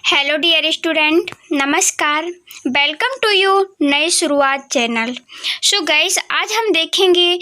Hello dear student, नमस्कार। Welcome to you नई शुरुआत चैनल। सो गाइस, आज हम देखेंगे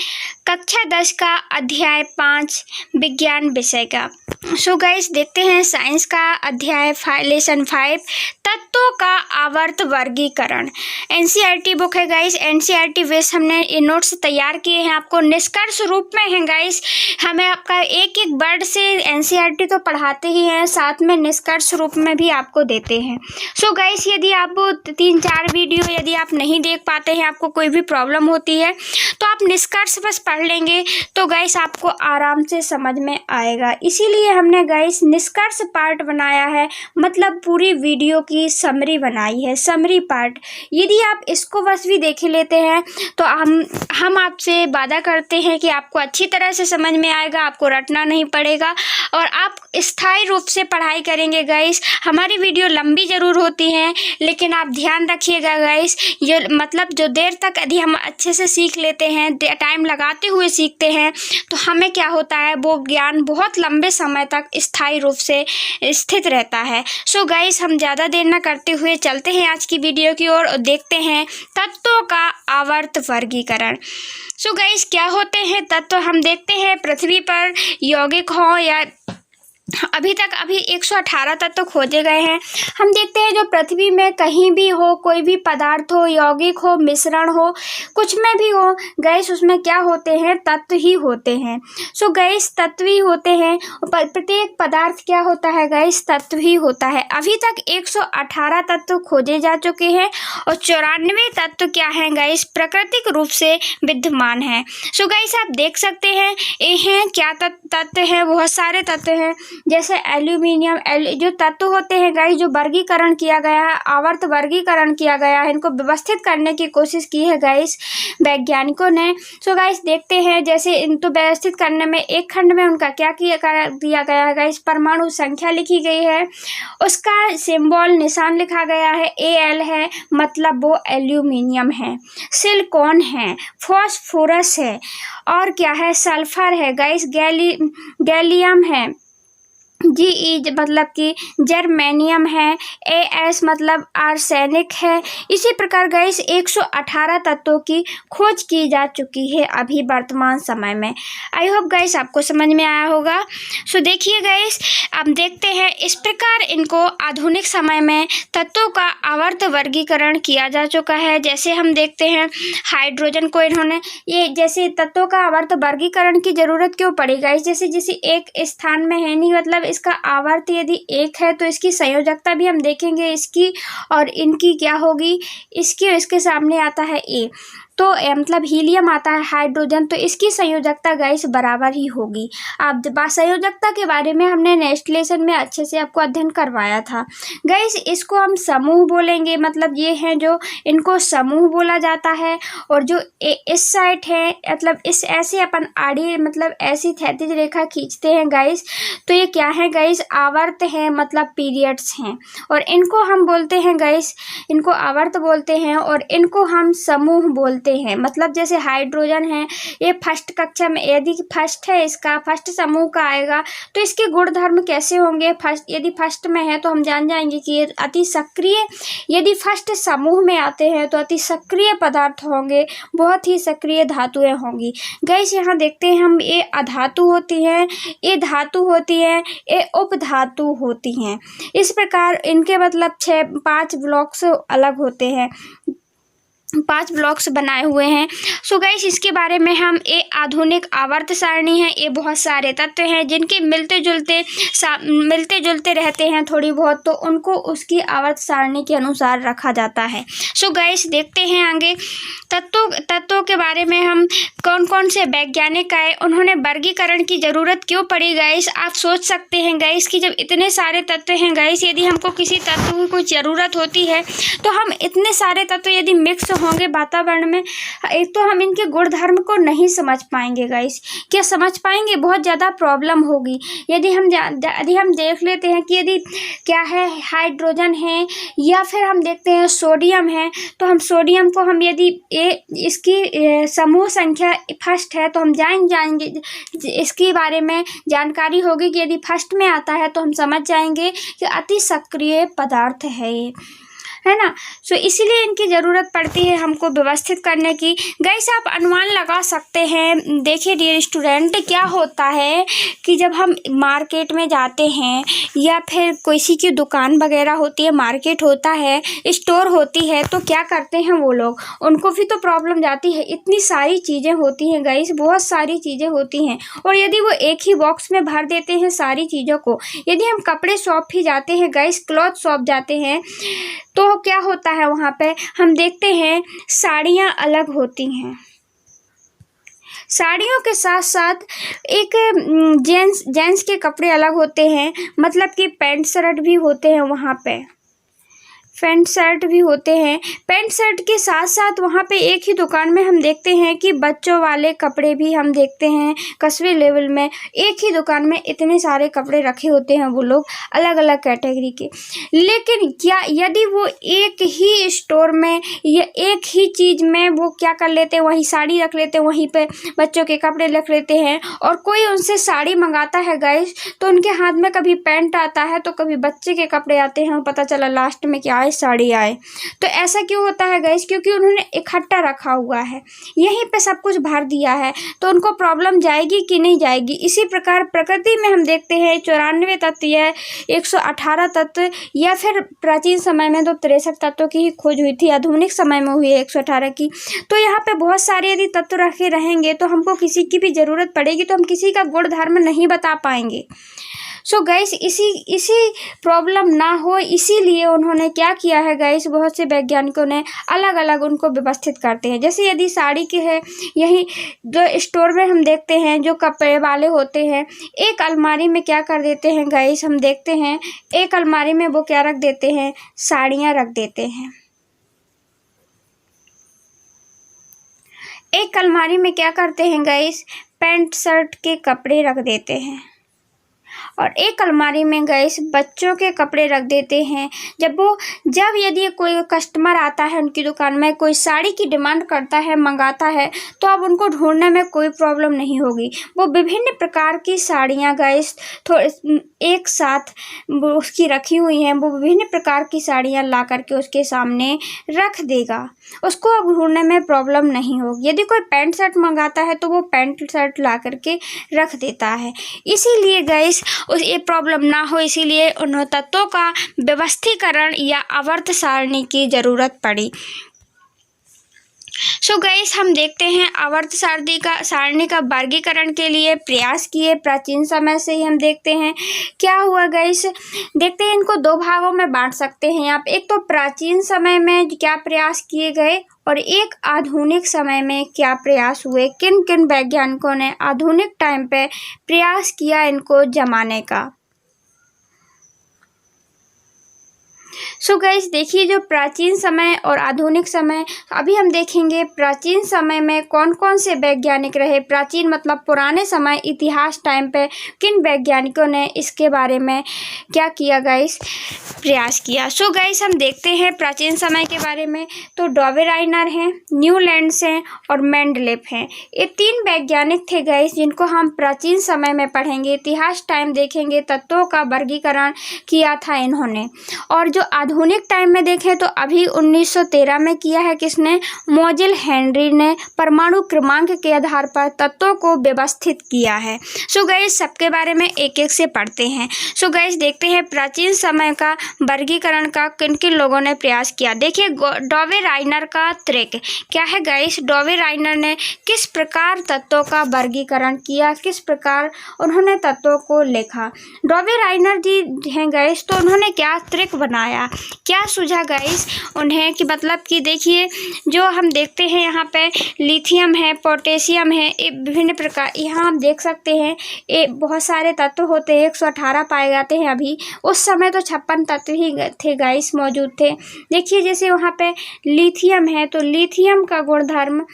कक्षा 10 का अध्याय 5 विज्ञान विषय का। सो गाइस, देखते हैं साइंस का अध्याय लेसन 5 तत्वों का आवर्त वर्गीकरण। एनसीईआरटी बुक है गाइस। एनसीईआरटी बेस हमने ये नोट्स तैयार किए हैं, आपको निष्कर्ष रूप में है गाइस। हमें आपका एक एक वर्ड से एनसीईआरटी तो पढ़ाते ही हैं, साथ में निष्कर्ष रूप में भी आपको देते हैं। सो गाइस, यदि आप 3-4 वीडियो यदि आप नहीं देख पाते हैं, आपको कोई भी प्रॉब्लम होती है, तो आप निष्कर्ष बस पढ़ लेंगे तो गाइस आपको आराम से समझ में आएगा। इसीलिए हमने गाइस निष्कर्ष पार्ट बनाया है, मतलब पूरी वीडियो की समरी बनाई है, समरी पार्ट। यदि आप इसको बस भी देख लेते हैं तो हम आपसे वादा करते हैं कि आपको अच्छी तरह से समझ में आएगा, आपको रटना नहीं पड़ेगा और आप स्थायी रूप से पढ़ाई करेंगे गाइस। हमारी वीडियो लंबी ज़रूर होती हैं, लेकिन आप ध्यान रखिएगा गाइस, ये मतलब जो देर तक यदि हम अच्छे से सीख लेते हैं, टाइम लगाते हुए सीखते हैं, तो हमें क्या होता है, वो ज्ञान बहुत लंबे समय तक स्थायी रूप से स्थित रहता है। सो गाइस, हम ज़्यादा देर न करते हुए चलते हैं आज की वीडियो की ओर और देखते हैं तत्वों का आवर्त वर्गीकरण। सो गाइस, क्या होते हैं तत्व, हम देखते हैं पृथ्वी पर यौगिक हो या अभी 118 तत्व खोजे गए हैं। हम देखते हैं जो पृथ्वी में कहीं भी हो, कोई भी पदार्थ हो, यौगिक हो, मिश्रण हो, कुछ में भी हो गैस, उसमें क्या होते हैं, तत्व ही होते हैं। सो गैस, तत्व ही होते हैं। प्रत्येक पदार्थ क्या होता है गैस, तत्व ही होता है। अभी तक 118 तत्व खोजे जा चुके हैं और 94 तत्व क्या हैं गैस, प्राकृतिक रूप से विद्यमान है। सो गैस, आप देख सकते हैं ये हैं क्या तत्व हैं, बहुत सारे तत्व हैं, जैसे एल्यूमिनियम। जो तत्व होते हैं गाइस, जो वर्गीकरण किया गया है, आवर्त वर्गीकरण किया गया है, इनको व्यवस्थित करने की कोशिश की है गाइस वैज्ञानिकों ने। सो गाइस, देखते हैं जैसे इनको व्यवस्थित करने में एक खंड में उनका क्या दिया गया है गाइस, परमाणु संख्या लिखी गई है, उसका सिंबल निशान लिखा गया है, Al है, मतलब वो एल्यूमिनियम है। सिलिकॉन है, फॉस्फोरस है, और क्या है, सल्फर है गाइस, गैलियम है, Ge मतलब कि जर्मेनियम है, As मतलब आर्सेनिक है। इसी प्रकार गाइस 118 तत्वों की खोज की जा चुकी है अभी वर्तमान समय में। आई होप गाइस आपको समझ में आया होगा। सो देखिए गाइस, अब देखते हैं इस प्रकार इनको आधुनिक समय में तत्वों का आवर्त वर्गीकरण किया जा चुका है। जैसे हम देखते हैं हाइड्रोजन को इन्होंने ये जैसे तत्वों का आवर्त वर्गीकरण की जरूरत क्यों पड़ी गाइस, जैसे एक स्थान में है नहीं, मतलब इसका आवर्त यदि एक है तो इसकी संयोजकता भी हम देखेंगे, इसकी और इनकी क्या होगी, इसकी और इसके सामने आता है ए, तो मतलब हीलियम आता है, हाइड्रोजन, तो इसकी संयोजकता गाइस बराबर ही होगी। आप संयोजकता के बारे में हमने नेक्स्ट लेसन में अच्छे से आपको अध्ययन करवाया था गाइस। इसको हम समूह बोलेंगे, मतलब ये हैं जो इनको समूह बोला जाता है। और जो इस साइड है, मतलब इस ऐसे अपन आड़ी मतलब ऐसी क्षैतिज रेखा खींचते हैं गाइस, तो ये क्या है गाइस, आवर्त हैं, मतलब पीरियड्स हैं। और इनको हम बोलते हैं गाइस, इनको आवर्त बोलते हैं और इनको हम समूह बोलते हैं। मतलब जैसे हाइड्रोजन है, ये फर्स्ट कक्षा में यदि फर्स्ट है, इसका फर्स्ट समूह का आएगा, तो इसके गुण धर्म कैसे होंगे, फर्स्ट यदि फर्स्ट में है तो हम जान जाएंगे कि ये अति सक्रिय, यदि फर्स्ट समूह में आते हैं तो अति सक्रिय पदार्थ होंगे, बहुत ही सक्रिय धातुएं होंगी। गैस यहाँ देखते हैं हम, ये अधातु होती हैं, ये धातु होती है, ये उपधातु होती हैं। इस प्रकार इनके मतलब 5 ब्लॉक्स अलग होते हैं, 5 ब्लॉक्स बनाए हुए हैं। सो गाइस, इसके बारे में हम ये आधुनिक आवर्त सारणी है, ये बहुत सारे तत्व हैं जिनके मिलते जुलते रहते हैं थोड़ी बहुत, तो उनको उसकी आवर्त सारणी के अनुसार रखा जाता है। सो गाइस, देखते हैं आगे तत्वों के बारे में हम कौन कौन से वैज्ञानिक आए, उन्होंने वर्गीकरण की ज़रूरत क्यों पड़ी गाइस। आप सोच सकते हैं गाइस कि जब इतने सारे तत्व हैं गाइस, यदि हमको किसी तत्व की कोई ज़रूरत होती है तो हम इतने सारे तत्व यदि मिक्स होंगे वातावरण में, एक तो हम इनके गुण धर्म को नहीं समझ पाएंगे गाइस। क्या समझ पाएंगे? बहुत ज़्यादा प्रॉब्लम होगी। यदि हम देख लेते हैं कि यदि क्या है, हाइड्रोजन है या फिर हम देखते हैं सोडियम है, तो हम सोडियम को हम यदि इसकी समूह संख्या फर्स्ट है तो हम जाएंगे इसके बारे में जानकारी होगी कि यदि फर्स्ट में आता है तो हम समझ जाएंगे कि अति सक्रिय पदार्थ है ये, है ना। सो इसीलिए इनकी ज़रूरत पड़ती है हमको व्यवस्थित करने की। गाइस आप अनुमान लगा सकते हैं। देखिए डियर स्टूडेंट, क्या होता है कि जब हम मार्केट में जाते हैं या फिर किसी की दुकान वगैरह होती है, मार्केट होता है, स्टोर होती है, तो क्या करते हैं वो लोग, उनको भी तो प्रॉब्लम जाती है। इतनी सारी चीज़ें होती हैं गाइस, बहुत सारी चीज़ें होती हैं, और यदि वो एक ही बॉक्स में भर देते हैं सारी चीज़ों को। यदि हम कपड़े शॉप भी जाते हैं गाइस, क्लॉथ शॉप जाते हैं, तो क्या होता है वहाँ पे हम देखते हैं साड़ियाँ अलग होती हैं। साड़ियों के साथ साथ एक जेंट्स के कपड़े अलग होते हैं, मतलब कि पैंट शर्ट भी होते हैं वहाँ पे, पैंट शर्ट भी होते हैं। पैंट शर्ट के साथ साथ वहाँ पे एक ही दुकान में हम देखते हैं कि बच्चों वाले कपड़े भी हम देखते हैं। कस्बे लेवल में एक ही दुकान में इतने सारे कपड़े रखे होते हैं वो लोग, अलग अलग कैटेगरी के। लेकिन क्या यदि वो एक ही स्टोर में या एक ही चीज़ में वो क्या कर लेते हैं, वहीं साड़ी रख लेते हैं, वहीं पे बच्चों के कपड़े रख लेते हैं, और कोई उनसे साड़ी मंगाता है गाइस, तो उनके हाथ में कभी पैंट आता है तो कभी बच्चे के कपड़े आते हैं, पता चला लास्ट में क्या साड़ी आए। तो ऐसा क्यों होता है गाइस? क्योंकि उन्होंने इकट्ठा रखा हुआ है, यहीं पे सब कुछ भर दिया है, तो उनको प्रॉब्लम जाएगी कि नहीं जाएगी। इसी प्रकार प्रकृति में हम देखते हैं 94 तत्व या 118 तत्व, या फिर प्राचीन समय में तो 63 तत्वों की ही खोज हुई थी, आधुनिक समय में हुई है 118 की। तो यहाँ पे बहुत सारे यदि तत्व रखे रहेंगे तो हमको किसी की भी ज़रूरत पड़ेगी तो हम किसी का गुण धर्म नहीं बता पाएंगे। सो गाइस इसी प्रॉब्लम ना हो, इसीलिए उन्होंने क्या किया है गाइस, बहुत से वैज्ञानिकों ने अलग अलग उनको व्यवस्थित करते हैं। जैसे यदि साड़ी की है, यही जो स्टोर में हम देखते हैं जो कपड़े वाले होते हैं, एक अलमारी में क्या कर देते हैं गाइस, हम देखते हैं एक अलमारी में वो क्या रख देते हैं, साड़ियाँ रख देते हैं। एक अलमारी में क्या करते हैं गाइस, पैंट शर्ट के कपड़े रख देते हैं, और एक अलमारी में गाइस बच्चों के कपड़े रख देते हैं। जब यदि कोई कस्टमर आता है उनकी दुकान में, कोई साड़ी की डिमांड करता है, मंगाता है, तो अब उनको ढूंढने में कोई प्रॉब्लम नहीं होगी। वो विभिन्न प्रकार की साड़ियाँ गाइस एक साथ उसकी रखी हुई हैं, वो विभिन्न प्रकार की साड़ियाँ ला करके उसके सामने रख देगा, उसको अब ढूंढने में प्रॉब्लम नहीं होगी। यदि कोई पैंट शर्ट मंगाता है तो वो पैंट शर्ट ला करके रख देता है। इसीलिए गाइस ये प्रॉब्लम ना हो, इसीलिए उन तत्वों का व्यवस्थीकरण या आवर्त सारणी की ज़रूरत पड़ी। सो गाइस हम देखते हैं आवर्त सारणी का वर्गीकरण के लिए प्रयास किए प्राचीन समय से ही। हम देखते हैं क्या हुआ गाइस, देखते हैं इनको दो भागों में बांट सकते हैं आप। एक तो प्राचीन समय में क्या प्रयास किए गए, और एक आधुनिक समय में क्या प्रयास हुए, किन किन वैज्ञानिकों ने आधुनिक टाइम पे प्रयास किया इनको जमाने का। सो गाइस देखिए, जो प्राचीन समय और आधुनिक समय, अभी हम देखेंगे प्राचीन समय में कौन कौन से वैज्ञानिक रहे। प्राचीन मतलब पुराने समय, इतिहास टाइम पे किन वैज्ञानिकों ने इसके बारे में क्या किया गाइस, प्रयास किया। सो गाइस हम देखते हैं प्राचीन समय के बारे में, तो डॉवेराइनर हैं, न्यूलैंड्स हैं और मेंडलेफ हैं। ये तीन वैज्ञानिक थे गाइस जिनको हम प्राचीन समय में पढ़ेंगे, इतिहास टाइम देखेंगे, तत्वों का वर्गीकरण किया था इन्होंने। और जो आधुनिक टाइम में देखें तो अभी 1913 में किया है किसने, मोजेल हेनरी ने परमाणु क्रमांक के आधार पर तत्वों को व्यवस्थित किया है। सो गाइस सबके बारे में एक एक से पढ़ते हैं। सो गाइस देखते हैं प्राचीन समय का वर्गीकरण का किन किन लोगों ने प्रयास किया। देखिए डॉवेराइनर का त्रिक क्या है गाइस, डॉवेराइनर ने किस प्रकार तत्वों का वर्गीकरण किया, किस प्रकार उन्होंने तत्वों को लिखा। डॉवेराइनर जी हैं गाइस, तो उन्होंने क्या त्रिक बनाया, क्या सूझा गाइस उन्हें कि मतलब कि देखिए जो हम देखते हैं यहाँ पे लिथियम है, पोटेशियम है, ये विभिन्न प्रकार, यहाँ हम देख सकते हैं ये बहुत सारे तत्व होते हैं, 118 पाए जाते हैं। अभी उस समय तो 56 तत्व ही थे गाइस मौजूद थे। देखिए जैसे वहाँ पे लिथियम है तो लिथियम का गुणधर्म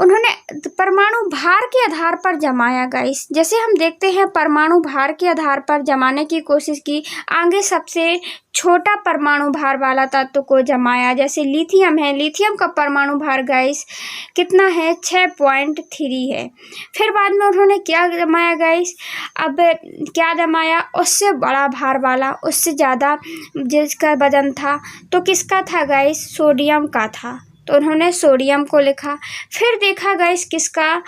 उन्होंने परमाणु भार के आधार पर जमाया गाइस। जैसे हम देखते हैं परमाणु भार के आधार पर जमाने की कोशिश की, आगे सबसे छोटा परमाणु भार वाला तत्व को जमाया। जैसे लिथियम है, लिथियम का परमाणु भार गाइस कितना है, 6.3 है। फिर बाद में उन्होंने क्या जमाया गाइस, अब क्या जमाया, उससे बड़ा भार वाला, उससे ज़्यादा जिसका वजन था, तो किसका था गाइस, सोडियम का था, तो उन्होंने सोडियम को लिखा। फिर देखा गाइस किसका,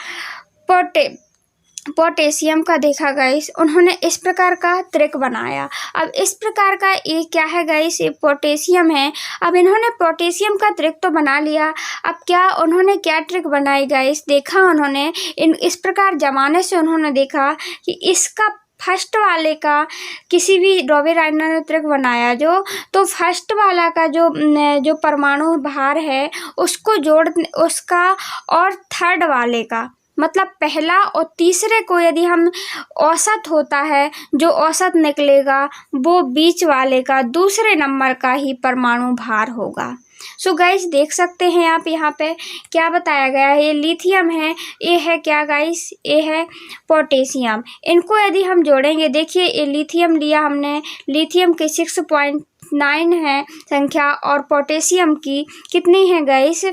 पोटेशियम का देखा गाइस, उन्होंने इस प्रकार का त्रिक बनाया। अब इस प्रकार का ये क्या है गाइस, ये पोटेशियम है। अब इन्होंने पोटेशियम का त्रिक तो बना लिया, अब क्या उन्होंने क्या ट्रिक बनाई गाइस, देखा उन्होंने इस प्रकार जमाने से उन्होंने देखा कि इसका फर्स्ट वाले का किसी भी डॉबे राइनर ने त्रिक बनाया जो, तो फर्स्ट वाला का जो परमाणु भार है उसको जोड़ उसका, और थर्ड वाले का मतलब पहला और तीसरे को यदि हम औसत होता है, जो औसत निकलेगा वो बीच वाले का दूसरे नंबर का ही परमाणु भार होगा। सो गाइस देख सकते हैं आप यहाँ पे क्या बताया गया है, ये लिथियम है, ये है क्या गाइस, ये है पोटेशियम। इनको यदि हम जोड़ेंगे, देखिए ये लिथियम लिया हमने, लिथियम की 6.9 है संख्या, और पोटेशियम की कितनी है गाइस,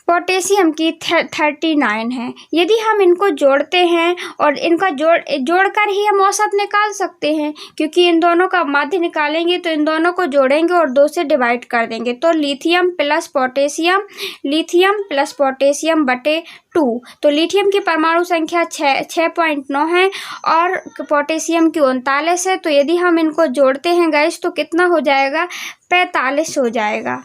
पोटेशियम की 39 है। यदि हम इनको जोड़ते हैं और इनका जोड़कर ही हम औसत निकाल सकते हैं, क्योंकि इन दोनों का माध्य निकालेंगे तो इन दोनों को जोड़ेंगे और 2 से डिवाइड कर देंगे, तो लिथियम प्लस पोटेशियम बटे 2। तो लिथियम की परमाणु संख्या 6.9 है और पोटेशियम की 39 है। तो यदि हम इनको जोड़ते हैं गाइस तो कितना हो जाएगा, 45 हो जाएगा,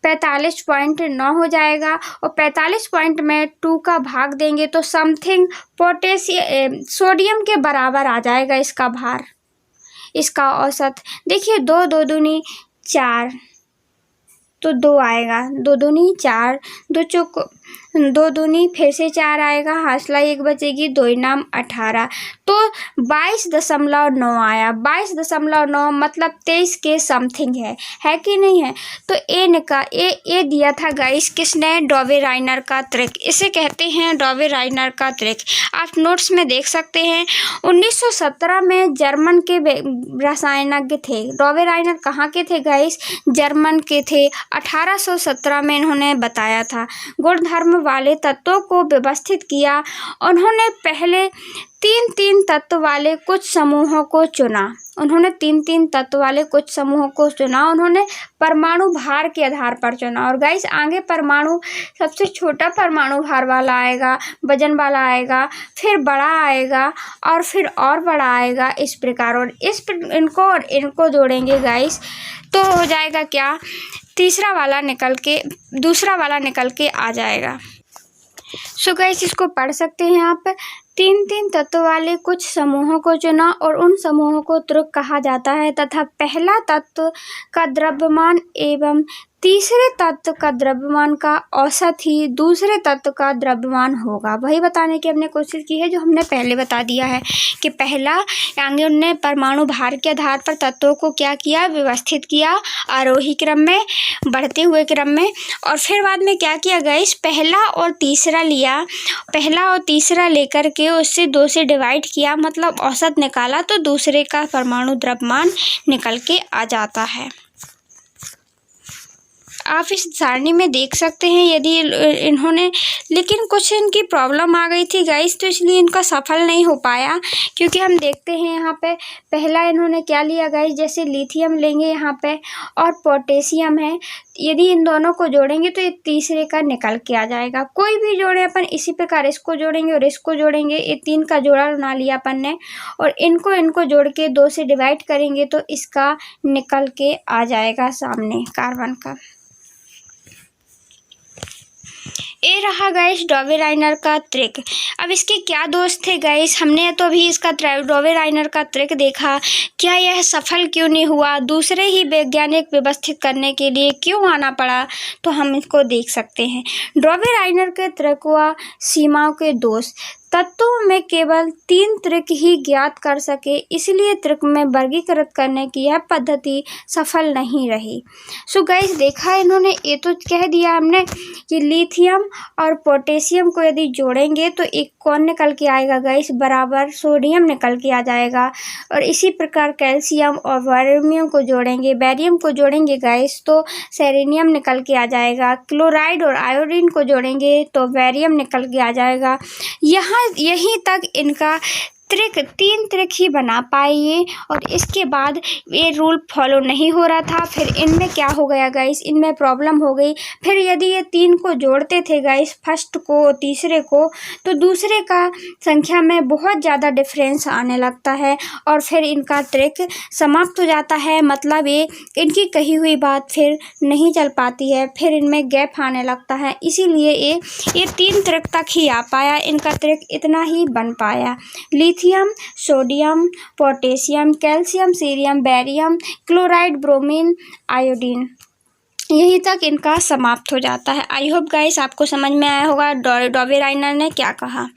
45.9 हो जाएगा। और 45 पॉइंट में 2 का भाग देंगे तो समथिंग सोडियम के बराबर आ जाएगा इसका भार, इसका औसत। देखिए 2 2 दूनी 4, तो 2 आएगा, 2 दूनी 4, 2 दूनी फिर से 4 आएगा, हासला 1 बचेगी, 2 नाम 18, तो 22.9 आया। 22.9 मतलब 23 के समथिंग है कि नहीं है। तो ए दिया था गाइस किसने, डॉबे राइनर का त्रिक, इसे कहते हैं डॉबे राइनर का त्रिक। आप नोट्स में देख सकते हैं 1917 में जर्मन के रसायनज्ञ थे। डॉबे राइनर कहाँ के थे गाइस, जर्मन के थे। 1817 में इन्होंने बताया था। गुणधर्म वाले तत्वों को व्यवस्थित किया। उन्होंने पहले 3 तत्व वाले कुछ समूहों को चुना। उन्होंने 3 तत्व वाले कुछ समूहों को चुना। उन्होंने परमाणु भार के आधार पर चुना। और गाइस आगे परमाणु सबसे छोटा परमाणु भार वाला आएगा, वजन वाला आएगा, फिर बड़ा आएगा और फिर और बड़ा आएगा, इस प्रकार। और इनको जोड़ेंगे गाइस तो हो जाएगा क्या, दूसरा वाला निकल के आ जाएगा। सो गाइस इसको पढ़ सकते हैं आप। 3 तत्व वाले कुछ समूहों को चुना और उन समूहों को त्रिक कहा जाता है तथा पहला तत्व का द्रव्यमान एवं तीसरे तत्व का द्रव्यमान का औसत ही दूसरे तत्व का द्रव्यमान होगा। वही बताने की हमने कोशिश की है जो हमने पहले बता दिया है कि पहला आगे उनने परमाणु भार के आधार पर तत्वों को क्या किया, व्यवस्थित किया आरोही क्रम में, बढ़ते हुए क्रम में। और फिर बाद में क्या किया गाइस, पहला और तीसरा लेकर के उससे 2 से डिवाइड किया, मतलब औसत निकाला, तो दूसरे का परमाणु द्रव्यमान निकल के आ जाता है। आप इस सारणी में देख सकते हैं यदि इन्होंने, लेकिन कुछ इनकी प्रॉब्लम आ गई थी गाइस, तो इसलिए इनका सफल नहीं हो पाया। क्योंकि हम देखते हैं यहाँ पे पहला इन्होंने क्या लिया गाइस, जैसे लिथियम लेंगे यहाँ पे और पोटेशियम है, यदि इन दोनों को जोड़ेंगे तो ये तीसरे का निकल के आ जाएगा। कोई भी जोड़े अपन इसी प्रकार, इसको जोड़ेंगे और इसको जोड़ेंगे, ये 3 का जोड़ा बना लिया अपन ने, और इनको जोड़ के 2 से डिवाइड करेंगे तो इसका निकल के आ जाएगा सामने कार्बन का। ये रहा गाइस डॉवेराइनर का ट्रिक। अब इसके क्या दोष थे गाइस, हमने तो अभी इसका डॉवेराइनर का ट्रिक देखा, क्या यह सफल क्यों नहीं हुआ, दूसरे ही वैज्ञानिक व्यवस्थित करने के लिए क्यों आना पड़ा, तो हम इसको देख सकते हैं। डॉवेराइनर के ट्रिक व सीमाओं के दोष। तत्वों में केवल 3 त्रिक ही ज्ञात कर सके, इसलिए त्रिक में वर्गीकृत करने की यह पद्धति सफल नहीं रही। सो गाइस देखा इन्होंने, ये तो कह दिया हमने कि लिथियम और पोटेशियम को यदि जोड़ेंगे तो एक कौन निकल के आएगा गाइस, बराबर सोडियम निकल के आ जाएगा। और इसी प्रकार कैल्शियम और बैरियम को जोड़ेंगे गाइस तो सेलेनियम निकल के आ जाएगा। क्लोराइड और आयोडीन को जोड़ेंगे तो बैरियम निकल के आ जाएगा। यहीं तक इनका 3 त्रिक ही बना पाए ये, और इसके बाद ये रूल फॉलो नहीं हो रहा था। फिर इनमें क्या हो गया गाइस, इनमें प्रॉब्लम हो गई। फिर यदि ये 3 को जोड़ते थे गाइस, फर्स्ट को और तीसरे को, तो दूसरे का संख्या में बहुत ज़्यादा डिफरेंस आने लगता है और फिर इनका ट्रिक समाप्त हो जाता है। मतलब ये इनकी कही हुई बात फिर नहीं चल पाती है, फिर इनमें गैप आने लगता है। इसीलिए ये 3 त्रिक तक ही आ पाया, इनका ट्रिक इतना ही बन पाया। Lithium, sodium, potassium, calcium, cerium, barium, chloride, bromine, iodine, यहीं तक इनका समाप्त हो जाता है। आई होप गाइस आपको समझ में आया होगा डॉवेराइनर ने क्या कहा।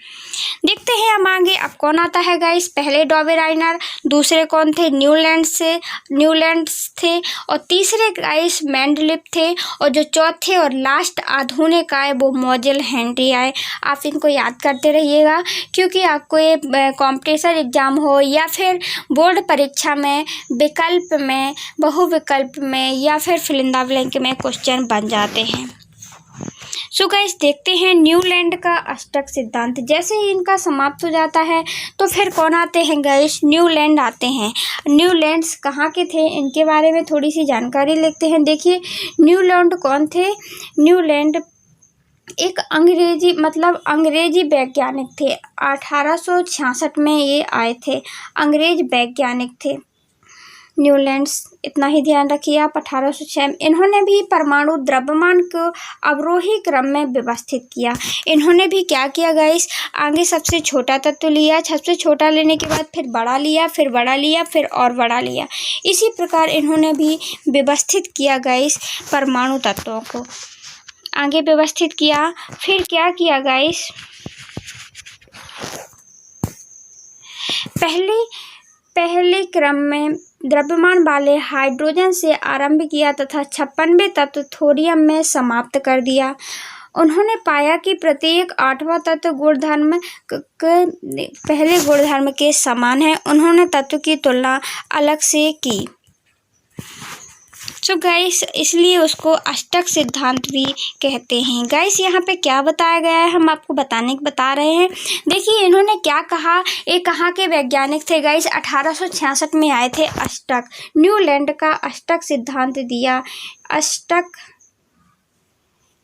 देखते हैं हम आगे अब कौन आता है गाइस। पहले डॉवेराइनर, दूसरे कौन थे, न्यूलैंड्स थे, और तीसरे गाइस मेंडलिप थे, और जो चौथे और लास्ट आधुनिक आए वो मोजेल हेनरी आए। आप इनको याद करते रहिएगा, क्योंकि आपको ये कॉम्पिटिशन एग्जाम हो या फिर बोर्ड परीक्षा में विकल्प में, बहुविकल्प में या फिर फिलिंदा ब्लैंक में क्वेश्चन बन जाते हैं। सो गाइस देखते हैं न्यूलैंड का अष्टक सिद्धांत। जैसे ही इनका समाप्त हो जाता है तो फिर कौन आते हैं गाइस, न्यूलैंड आते हैं। न्यूलैंड्स कहाँ के थे, इनके बारे में थोड़ी सी जानकारी लेते हैं। देखिए न्यूलैंड कौन थे। न्यूलैंड एक अंग्रेजी वैज्ञानिक थे। 1866 में ये आए थे, अंग्रेज वैज्ञानिक थे न्यूलैंड्स, इतना ही ध्यान रखिए आप। 1806 इन्होंने भी परमाणु द्रव्यमान को अवरोही क्रम में व्यवस्थित किया। इन्होंने भी क्या किया गाइस, आगे सबसे छोटा तत्व लिया, सबसे छोटा लेने के बाद फिर बड़ा लिया, फिर बड़ा लिया, फिर और बड़ा लिया। इसी प्रकार इन्होंने भी व्यवस्थित किया गाइस परमाणु तत्वों को, आगे व्यवस्थित किया। फिर क्या किया गाइस, पहले क्रम में द्रव्यमान वाले हाइड्रोजन से आरंभ किया तथा 56वें तत्व थोरियम में समाप्त कर दिया। उन्होंने पाया कि प्रत्येक 8वां तत्व पहले गुणधर्म के समान है। उन्होंने तत्व की तुलना अलग से की। सो गाइस इसलिए उसको अष्टक सिद्धांत भी कहते हैं। गाइस यहाँ पे क्या बताया गया है, हम आपको बता रहे हैं। देखिए इन्होंने क्या कहा, ये कहाँ के वैज्ञानिक थे गाइस, 1866 में आए थे। अष्टक, न्यूलैंड का अष्टक सिद्धांत दिया।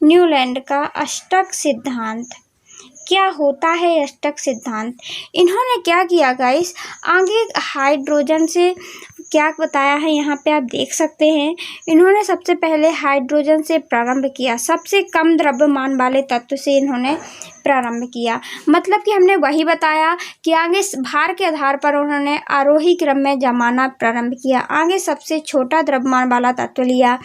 न्यूलैंड का अष्टक सिद्धांत क्या होता है, अष्टक सिद्धांत। इन्होंने क्या किया गाइस, आगे हाइड्रोजन से क्या बताया है यहाँ पे आप देख सकते हैं। इन्होंने सबसे पहले हाइड्रोजन से प्रारंभ किया, सबसे कम द्रव्यमान वाले तत्व से इन्होंने प्रारंभ किया। मतलब कि हमने वही बताया कि आगे भार के आधार पर उन्होंने आरोही क्रम में जमाना प्रारंभ किया। आगे सबसे छोटा द्रव्यमान वाला तत्व लिया,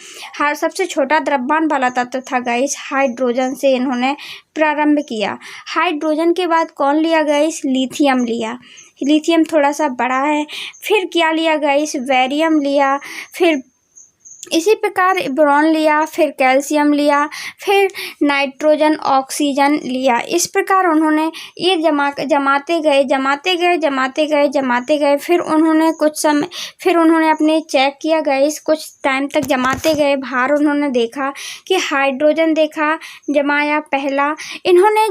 सबसे छोटा द्रव्यमान वाला तत्व था गाइस हाइड्रोजन से इन्होंने प्रारंभ किया। हाइड्रोजन के बाद कौन लिया गाइस, लिथियम लिया। लिथियम थोड़ा सा बड़ा है। फिर क्या लिया गाइस, बैरियम लिया। फिर इसी प्रकार बोरॉन लिया, फिर कैल्शियम लिया, फिर नाइट्रोजन, ऑक्सीजन लिया। इस प्रकार उन्होंने ये जमाते गए। फिर उन्होंने कुछ समय, फिर उन्होंने अपने चेक किया गाइस, कुछ टाइम तक जमाते गए। भार उन्होंने देखा कि हाइड्रोजन देखा, जमाया पहला। इन्होंने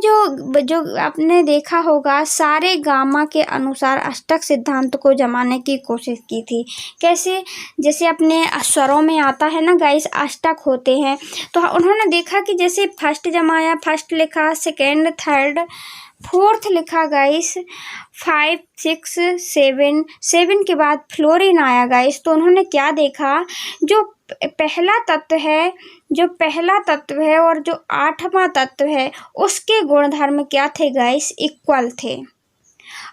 जो आपने देखा होगा सारे गामा के अनुसार अष्टक सिद्धांत को जमाने की कोशिश की थी। कैसे, जैसे अपने स्वरों में आता है ना गाइस, अष्टक होते हैं। तो उन्होंने देखा कि जैसे फर्स्ट जमाया, फर्स्ट लिखा, सेकेंड, थर्ड, फोर्थ लिखा गाइस 5 6 7, 7 के बाद फ्लोरीन आया गाइस। तो उन्होंने क्या देखा, जो पहला तत्व है और जो 8वां तत्व है उसके गुणधर्म क्या थे गाइस, इक्वल थे।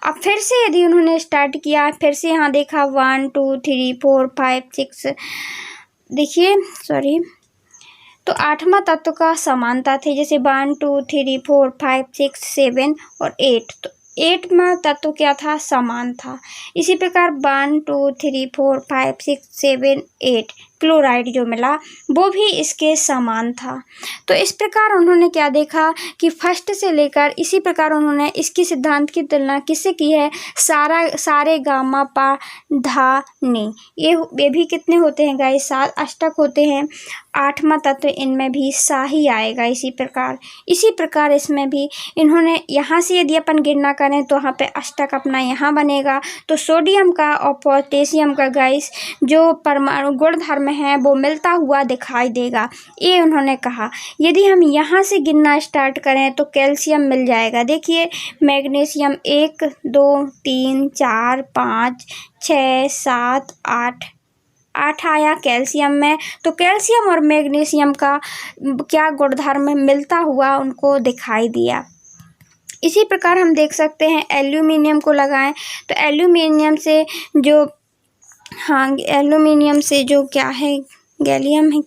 अब फिर से यदि उन्होंने स्टार्ट किया, फिर से यहाँ देखा 1 2 3 4 5 6, देखिए सॉरी, तो 8वां तत्व का समानता थे, जैसे 1 2 3 4 5 6 7 और 8, तो 8वां तत्व क्या था, समान था। इसी प्रकार 1 2 3 4 5 6 7 8 क्लोराइड जो मिला वो भी इसके समान था। तो इस प्रकार उन्होंने क्या देखा कि फर्स्ट से लेकर इसी प्रकार उन्होंने इसकी सिद्धांत की तुलना किससे की है, सारे गामा पा धा नी, ये भी कितने होते हैं गाइस, 7 अष्टक होते हैं। 8वां तत्व इनमें भी सा ही आएगा। इसी प्रकार इसमें भी इन्होंने यहाँ से यदि अपन गिनना करें तो यहाँ पे अष्टक अपना यहाँ बनेगा। तो सोडियम का और पोटेशियम का गाइस जो परमाणु गुणधर्म है वो मिलता हुआ दिखाई देगा, ये उन्होंने कहा। यदि हम यहाँ से गिनना स्टार्ट करें तो कैल्शियम मिल जाएगा। देखिए मैग्नीशियम 1 2 3 4 5 6 7 8 आया कैल्शियम में। तो कैल्शियम और मैग्नीशियम का क्या गुणधर्म मिलता हुआ उनको दिखाई दिया। इसी प्रकार हम देख सकते हैं एल्यूमिनियम को लगाएं तो एल्यूमिनियम से जो क्या है, गैलियम है,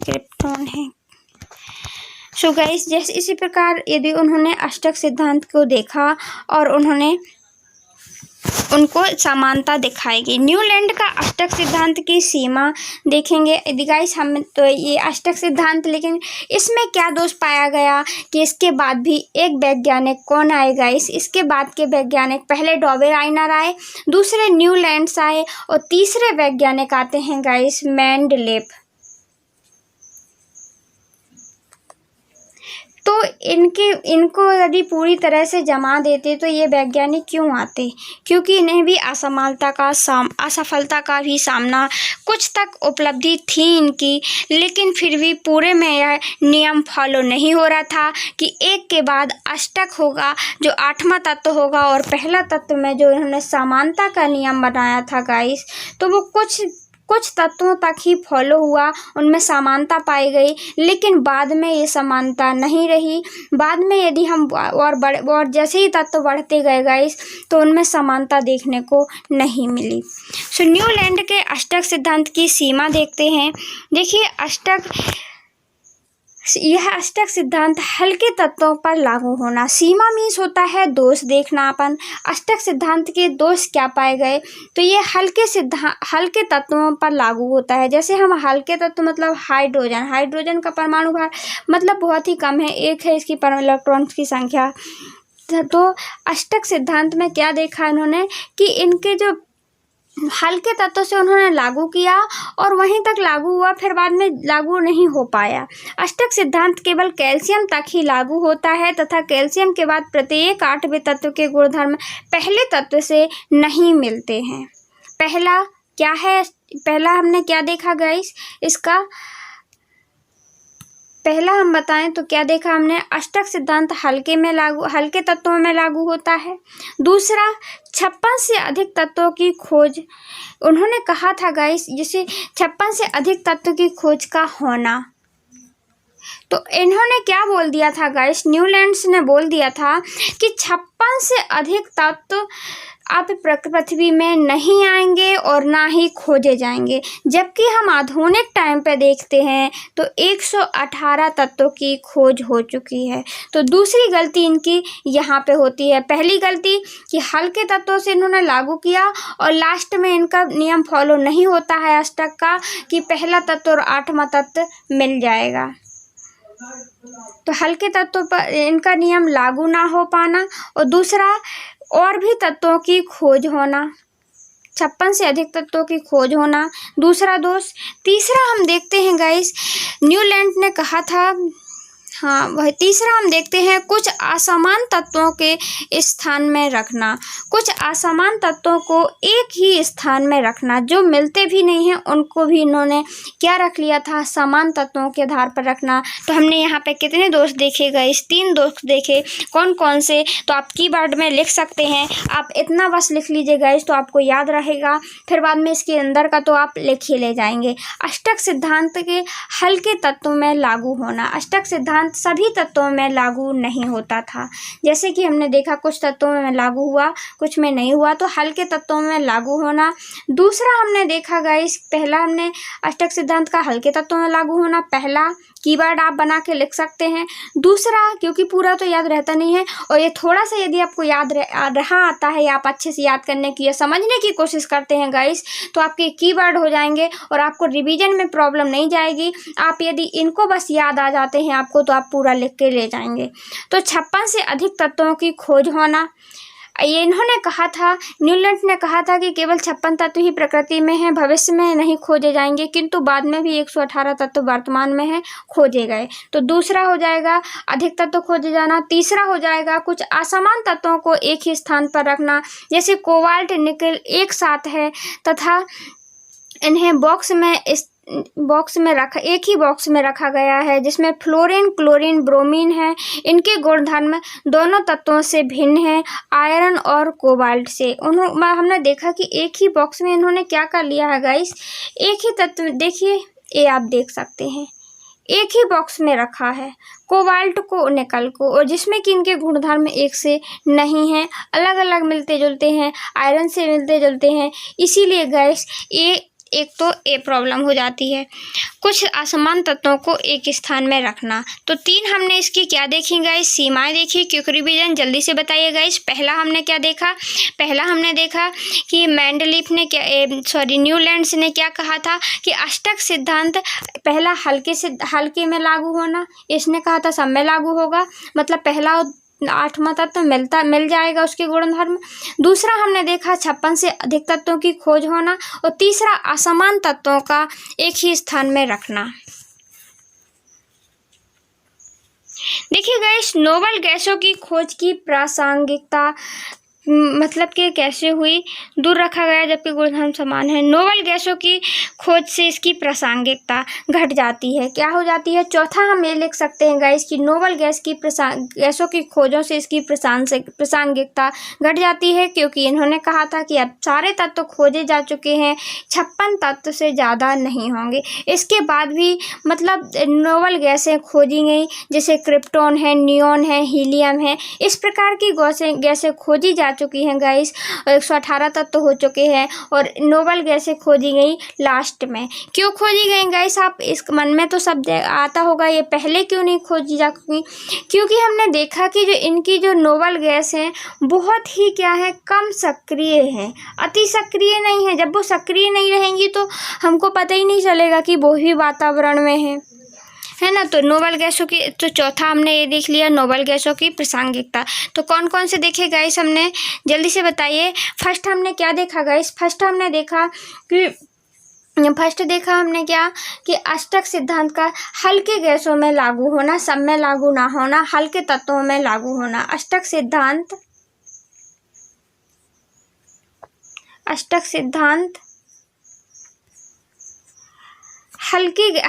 क्रिप्टॉन है। सो गाइस जैसे इसी प्रकार यदि उन्होंने अष्टक सिद्धांत को देखा और उनको समानता दिखाएगी। न्यूलैंड का अष्टक सिद्धांत की सीमा देखेंगे यदि गाइस हम, तो ये अष्टक सिद्धांत, लेकिन इसमें क्या दोष पाया गया कि इसके बाद भी एक वैज्ञानिक कौन आए गाइस, इसके बाद के वैज्ञानिक पहले डॉबेराइनर आए, दूसरे न्यूलैंड्स आए और तीसरे वैज्ञानिक आते हैं गाइस मेंडलेव। तो इनको यदि पूरी तरह से जमा देते तो ये वैज्ञानिक क्यों आते, क्योंकि इन्हें भी असफलता का भी सामना कुछ तक उपलब्धि थी इनकी, लेकिन फिर भी पूरे में यह नियम फॉलो नहीं हो रहा था कि एक के बाद अष्टक होगा जो 8वां तत्व होगा, और पहला तत्व में जो इन्होंने समानता का नियम बनाया था गाइस, तो वो कुछ तत्वों तक ही फॉलो हुआ, उनमें समानता पाई गई, लेकिन बाद में ये समानता नहीं रही। बाद में यदि हम और जैसे ही तत्व बढ़ते गए गाइस तो उनमें समानता देखने को नहीं मिली। सो न्यूलैंड के अष्टक सिद्धांत की सीमा देखते हैं। देखिए यह अष्टक सिद्धांत हल्के तत्वों पर लागू होना। सीमा मीन्स होता है दोष देखना। अपन अष्टक सिद्धांत के दोष क्या पाए गए, तो ये हल्के तत्वों पर लागू होता है। जैसे हम हल्के तत्व मतलब हाइड्रोजन का परमाणु भार मतलब बहुत ही कम है, 1 है इसकी इलेक्ट्रॉन्स की संख्या। तो अष्टक सिद्धांत में क्या देखा इन्होंने कि इनके जो हल्के तत्व से उन्होंने लागू किया और वहीं तक लागू हुआ, फिर बाद में लागू नहीं हो पाया। अष्टक सिद्धांत केवल कैल्शियम तक ही लागू होता है तथा कैल्शियम के बाद प्रत्येक 8वें तत्व के गुणधर्म पहले तत्व से नहीं मिलते हैं। पहला क्या है, पहला हमने क्या देखा गाइस, इसका पहला हम बताएं तो क्या देखा हमने, अष्टक सिद्धांत हल्के तत्वों में लागू होता है। दूसरा 56 से अधिक तत्वों की खोज, उन्होंने कहा था गाइस जैसे 56 से अधिक तत्व की खोज का होना। तो इन्होंने क्या बोल दिया था गाइस, न्यूलैंड्स ने बोल दिया था कि 56 से अधिक तत्व अब पृथ्वी में नहीं आएंगे और ना ही खोजे जाएंगे, जबकि हम आधुनिक टाइम पे देखते हैं तो 118 तत्वों की खोज हो चुकी है। तो दूसरी गलती इनकी यहाँ पे होती है। पहली गलती कि हल्के तत्वों से इन्होंने लागू किया और लास्ट में इनका नियम फॉलो नहीं होता है अष्टक का कि पहला तत्व और 8वां तत्व मिल जाएगा। तो हल्के तत्वों पर इनका नियम लागू ना हो पाना, और दूसरा और भी तत्वों की खोज होना, 56 से अधिक तत्वों की खोज होना, दूसरा दोष। तीसरा हम देखते हैं गाइस, न्यूलैंड ने कहा था हाँ, वह तीसरा हम देखते हैं कुछ असमान तत्वों के स्थान में रखना। कुछ असमान तत्वों को एक ही स्थान में रखना, जो मिलते भी नहीं हैं उनको भी इन्होंने क्या रख लिया था, समान तत्वों के आधार पर रखना। तो हमने यहाँ पे कितने दोष देखे गए, 3 दोष देखे। कौन कौन से, तो आप कीवर्ड में लिख सकते हैं। आप इतना बस लिख लीजिए गाइस, तो आपको याद रहेगा। फिर बाद में इसके अंदर का तो आप लिख ही ले जाएंगे। अष्टक सिद्धांत के हल्के तत्वों में लागू होना। अष्टक सिद्धांत सभी तत्वों में लागू नहीं होता था। जैसे कि हमने देखा कुछ तत्वों में लागू हुआ, कुछ में नहीं हुआ, तो हल्के तत्वों में लागू होना। दूसरा हमने देखा गाइस, पहला हमने अष्टक सिद्धांत का हल्के तत्वों में लागू होना, पहला कीवर्ड आप बना के लिख सकते हैं। दूसरा, क्योंकि पूरा तो याद रहता नहीं है, और ये थोड़ा सा यदि आपको याद रहा आता है, या आप अच्छे से याद करने की या समझने की कोशिश करते हैं गाइस, तो आपके कीवर्ड हो जाएंगे और आपको रिवीजन में प्रॉब्लम नहीं जाएगी। आप यदि इनको बस याद आ जाते हैं आपको, तो आप पूरा लिख के ले जाएंगे। तो 56 से अधिक तत्वों की खोज होना। ये इन्होंने कहा था, न्यूलैंड ने कहा था कि केवल 56 तत्व ही प्रकृति में हैं, भविष्य में नहीं खोजे जाएंगे, किंतु बाद में भी 118 तत्व वर्तमान में हैं, खोजे गए। तो दूसरा हो जाएगा अधिक तत्व खोजे जाना। तीसरा हो जाएगा कुछ असमान तत्वों को एक ही स्थान पर रखना, जैसे कोबाल्ट निकल एक साथ है तथा इन्हें एक ही बॉक्स में रखा गया है, जिसमें फ्लोरीन, क्लोरीन, ब्रोमीन है। इनके गुणधर्म दोनों तत्वों से भिन्न हैं, आयरन और कोबाल्ट से। हमने देखा कि एक ही बॉक्स में इन्होंने क्या कर लिया है गाइस, एक ही तत्व, देखिए ये आप देख सकते हैं, एक ही बॉक्स में रखा है कोबाल्ट को, निकल को, और जिसमें कि इनके गुणधर्म एक से नहीं हैं, अलग अलग मिलते जुलते हैं, आयरन से मिलते जुलते हैं। इसीलिए गैस एक तो ये प्रॉब्लम हो जाती है। कुछ असमान तत्वों को एक स्थान में रखना। तो 3 हमने इसकी क्या देखी गाइस, सीमाएं देखी। क्विक रिवीजन जल्दी से बताइए गाइस। पहला हमने क्या देखा, पहला हमने देखा कि मेंडलीफ ने न्यूलैंड्स ने क्या कहा था कि अष्टक सिद्धांत पहला हल्के में लागू होना, इसने कहा था सब में लागू होगा, मतलब पहला 8वां तत्व मिल जाएगा उसके गुणधर्म। दूसरा हमने देखा 56 से अधिक तत्वों की खोज होना, और तीसरा असमान तत्वों का एक ही स्थान में रखना। देखिए गाइस, नोबल गैसों की खोज की प्रासंगिकता मतलब कि कैसे हुई, दूर रखा गया जबकि गुणधर्म समान है। नोबल गैसों की खोज से इसकी प्रासंगिकता घट जाती है। क्या हो जाती है, चौथा हम ये लिख सकते हैं गाइस कि नोबल गैसों की खोजों से इसकी प्रासंगिकता घट जाती है, क्योंकि इन्होंने कहा था कि अब सारे तत्व खोजे जा चुके हैं, 56 तत्व से ज़्यादा नहीं होंगे। इसके बाद भी मतलब नोबल गैसें खोजी गई, जैसे क्रिप्टॉन है, नियॉन है, हीलियम है, इस प्रकार की गैसें खोजी जा चुकी हैं गाइस। 118 तत्व हो चुके हैं, और नोबल गैसें खोजी गई लास्ट में। क्यों खोजी गई गाइस, आप इस मन में तो सब आता होगा, ये पहले क्यों नहीं खोजी जा चुकी, क्योंकि हमने देखा कि जो इनकी जो नोबल गैस है बहुत ही क्या है, कम सक्रिय है, अति सक्रिय नहीं है। जब वो सक्रिय नहीं रहेंगी तो हमको पता ही नहीं चलेगा कि वो भी वातावरण में है ना। तो नोबल गैसों की, तो चौथा हमने ये देख लिया नोबल गैसों की प्रासंगिकता। तो कौन कौन से देखे गाइस हमने, जल्दी से बताइए। फर्स्ट हमने क्या देखा गाइस, फर्स्ट देखा हमने क्या कि अष्टक सिद्धांत का हल्के गैसों में लागू होना, सब में लागू ना होना, हल्के तत्वों में लागू होना। अष्टक सिद्धांत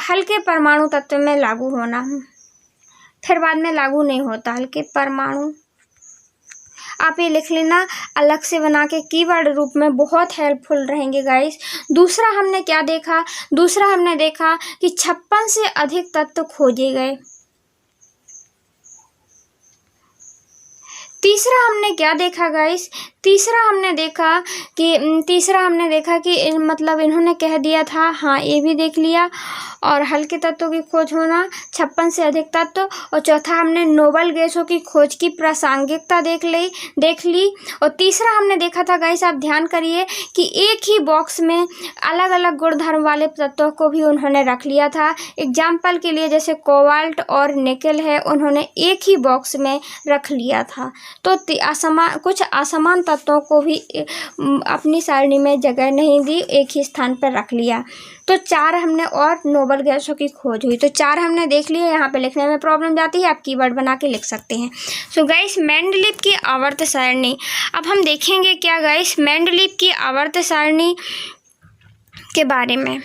हल्के परमाणु तत्व में लागू होना, फिर बाद में लागू नहीं होता हल्के परमाणु। आप ये लिख लेना अलग से बना के, कीवर्ड रूप में बहुत हेल्पफुल रहेंगे गाइस। दूसरा हमने क्या देखा, दूसरा हमने देखा कि 56 से अधिक तत्व खोजे गए। तीसरा हमने क्या देखा गाइस, तीसरा हमने देखा कि मतलब इन्होंने कह दिया था, हाँ ये भी देख लिया, और हल्के तत्वों की खोज होना, 56 से अधिक तत्व, और चौथा हमने नोबल गैसों की खोज की प्रासंगिकता देख ली। और तीसरा हमने देखा था गाइस, आप ध्यान करिए कि एक ही बॉक्स में अलग अलग गुणधर्म वाले तत्वों को भी उन्होंने रख लिया था। एग्जाम्पल के लिए जैसे कोबाल्ट और निकल है, उन्होंने एक ही बॉक्स में रख लिया था। तो कुछ असमान तत्वों को भी अपनी सारणी में जगह नहीं दी, एक ही स्थान पर रख लिया। तो 4 हमने और नोबल गैसों की खोज हुई। तो 4 हमने देख लिए। यहाँ पे लिखने में प्रॉब्लम जाती है, आप कीवर्ड बना के लिख सकते हैं। सो गाइस, मेंडलीव की आवर्त सारणी। अब हम देखेंगे क्या गाइस मेंडलीव की आवर्त सारणी के बारे में।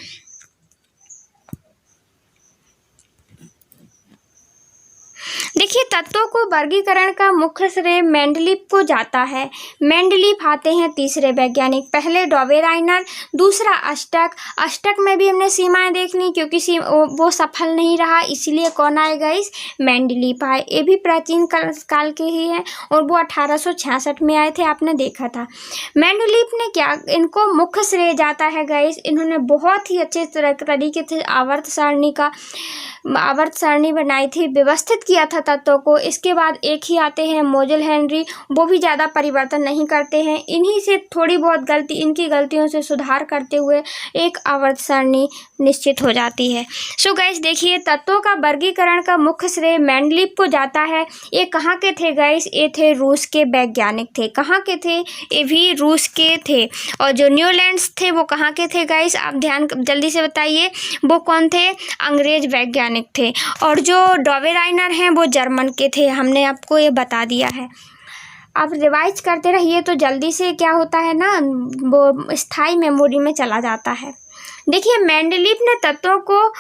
देखिए, तत्वों को वर्गीकरण का मुख्य श्रेय मेंडलीव को जाता है। मेंडलीव आते हैं तीसरे वैज्ञानिक, पहले डॉवेराइनर, दूसरा अष्टक। अष्टक में भी हमने सीमाएं देख ली, क्योंकि वो सफल नहीं रहा, इसीलिए कौन आएगा इस मेंडलीव आए। ये भी प्राचीन काल के ही हैं और वो 1866 में आए थे, आपने देखा था। मेंडलीव ने क्या, इनको मुख्य श्रेय जाता है गाइस, इन्होंने बहुत ही अच्छे तरीके से आवर्त सारणी बनाई थी, व्यवस्थित किया था तत्वों को। इसके बाद एक ही आते हैं मोजेल हेनरी, वो भी ज़्यादा परिवर्तन नहीं करते हैं, इन्हीं से थोड़ी बहुत इनकी गलतियों से सुधार करते हुए एक आवर्त सारणी निश्चित हो जाती है। सो गाइस, देखिए, तत्वों का वर्गीकरण का मुख्य श्रेय मेंडलीव को जाता है। ये कहाँ के थे गाइस? ये थे रूस के वैज्ञानिक थे। कहाँ के थे? ये भी रूस के थे। और जो न्यूलैंड्स थे वो कहाँ के थे गाइस? आप ध्यान जल्दी से बताइए, वो कौन थे? अंग्रेज वैज्ञानिक थे। और जो डॉवेराइनर हैं वो जर्मन के थे, हमने आपको ये बता दिया है। आप रिवाइज करते रहिए तो जल्दी से क्या होता है ना, वो स्थायी मेमोरी में चला जाता है। देखिए, मेंडलीव ने तत्वों को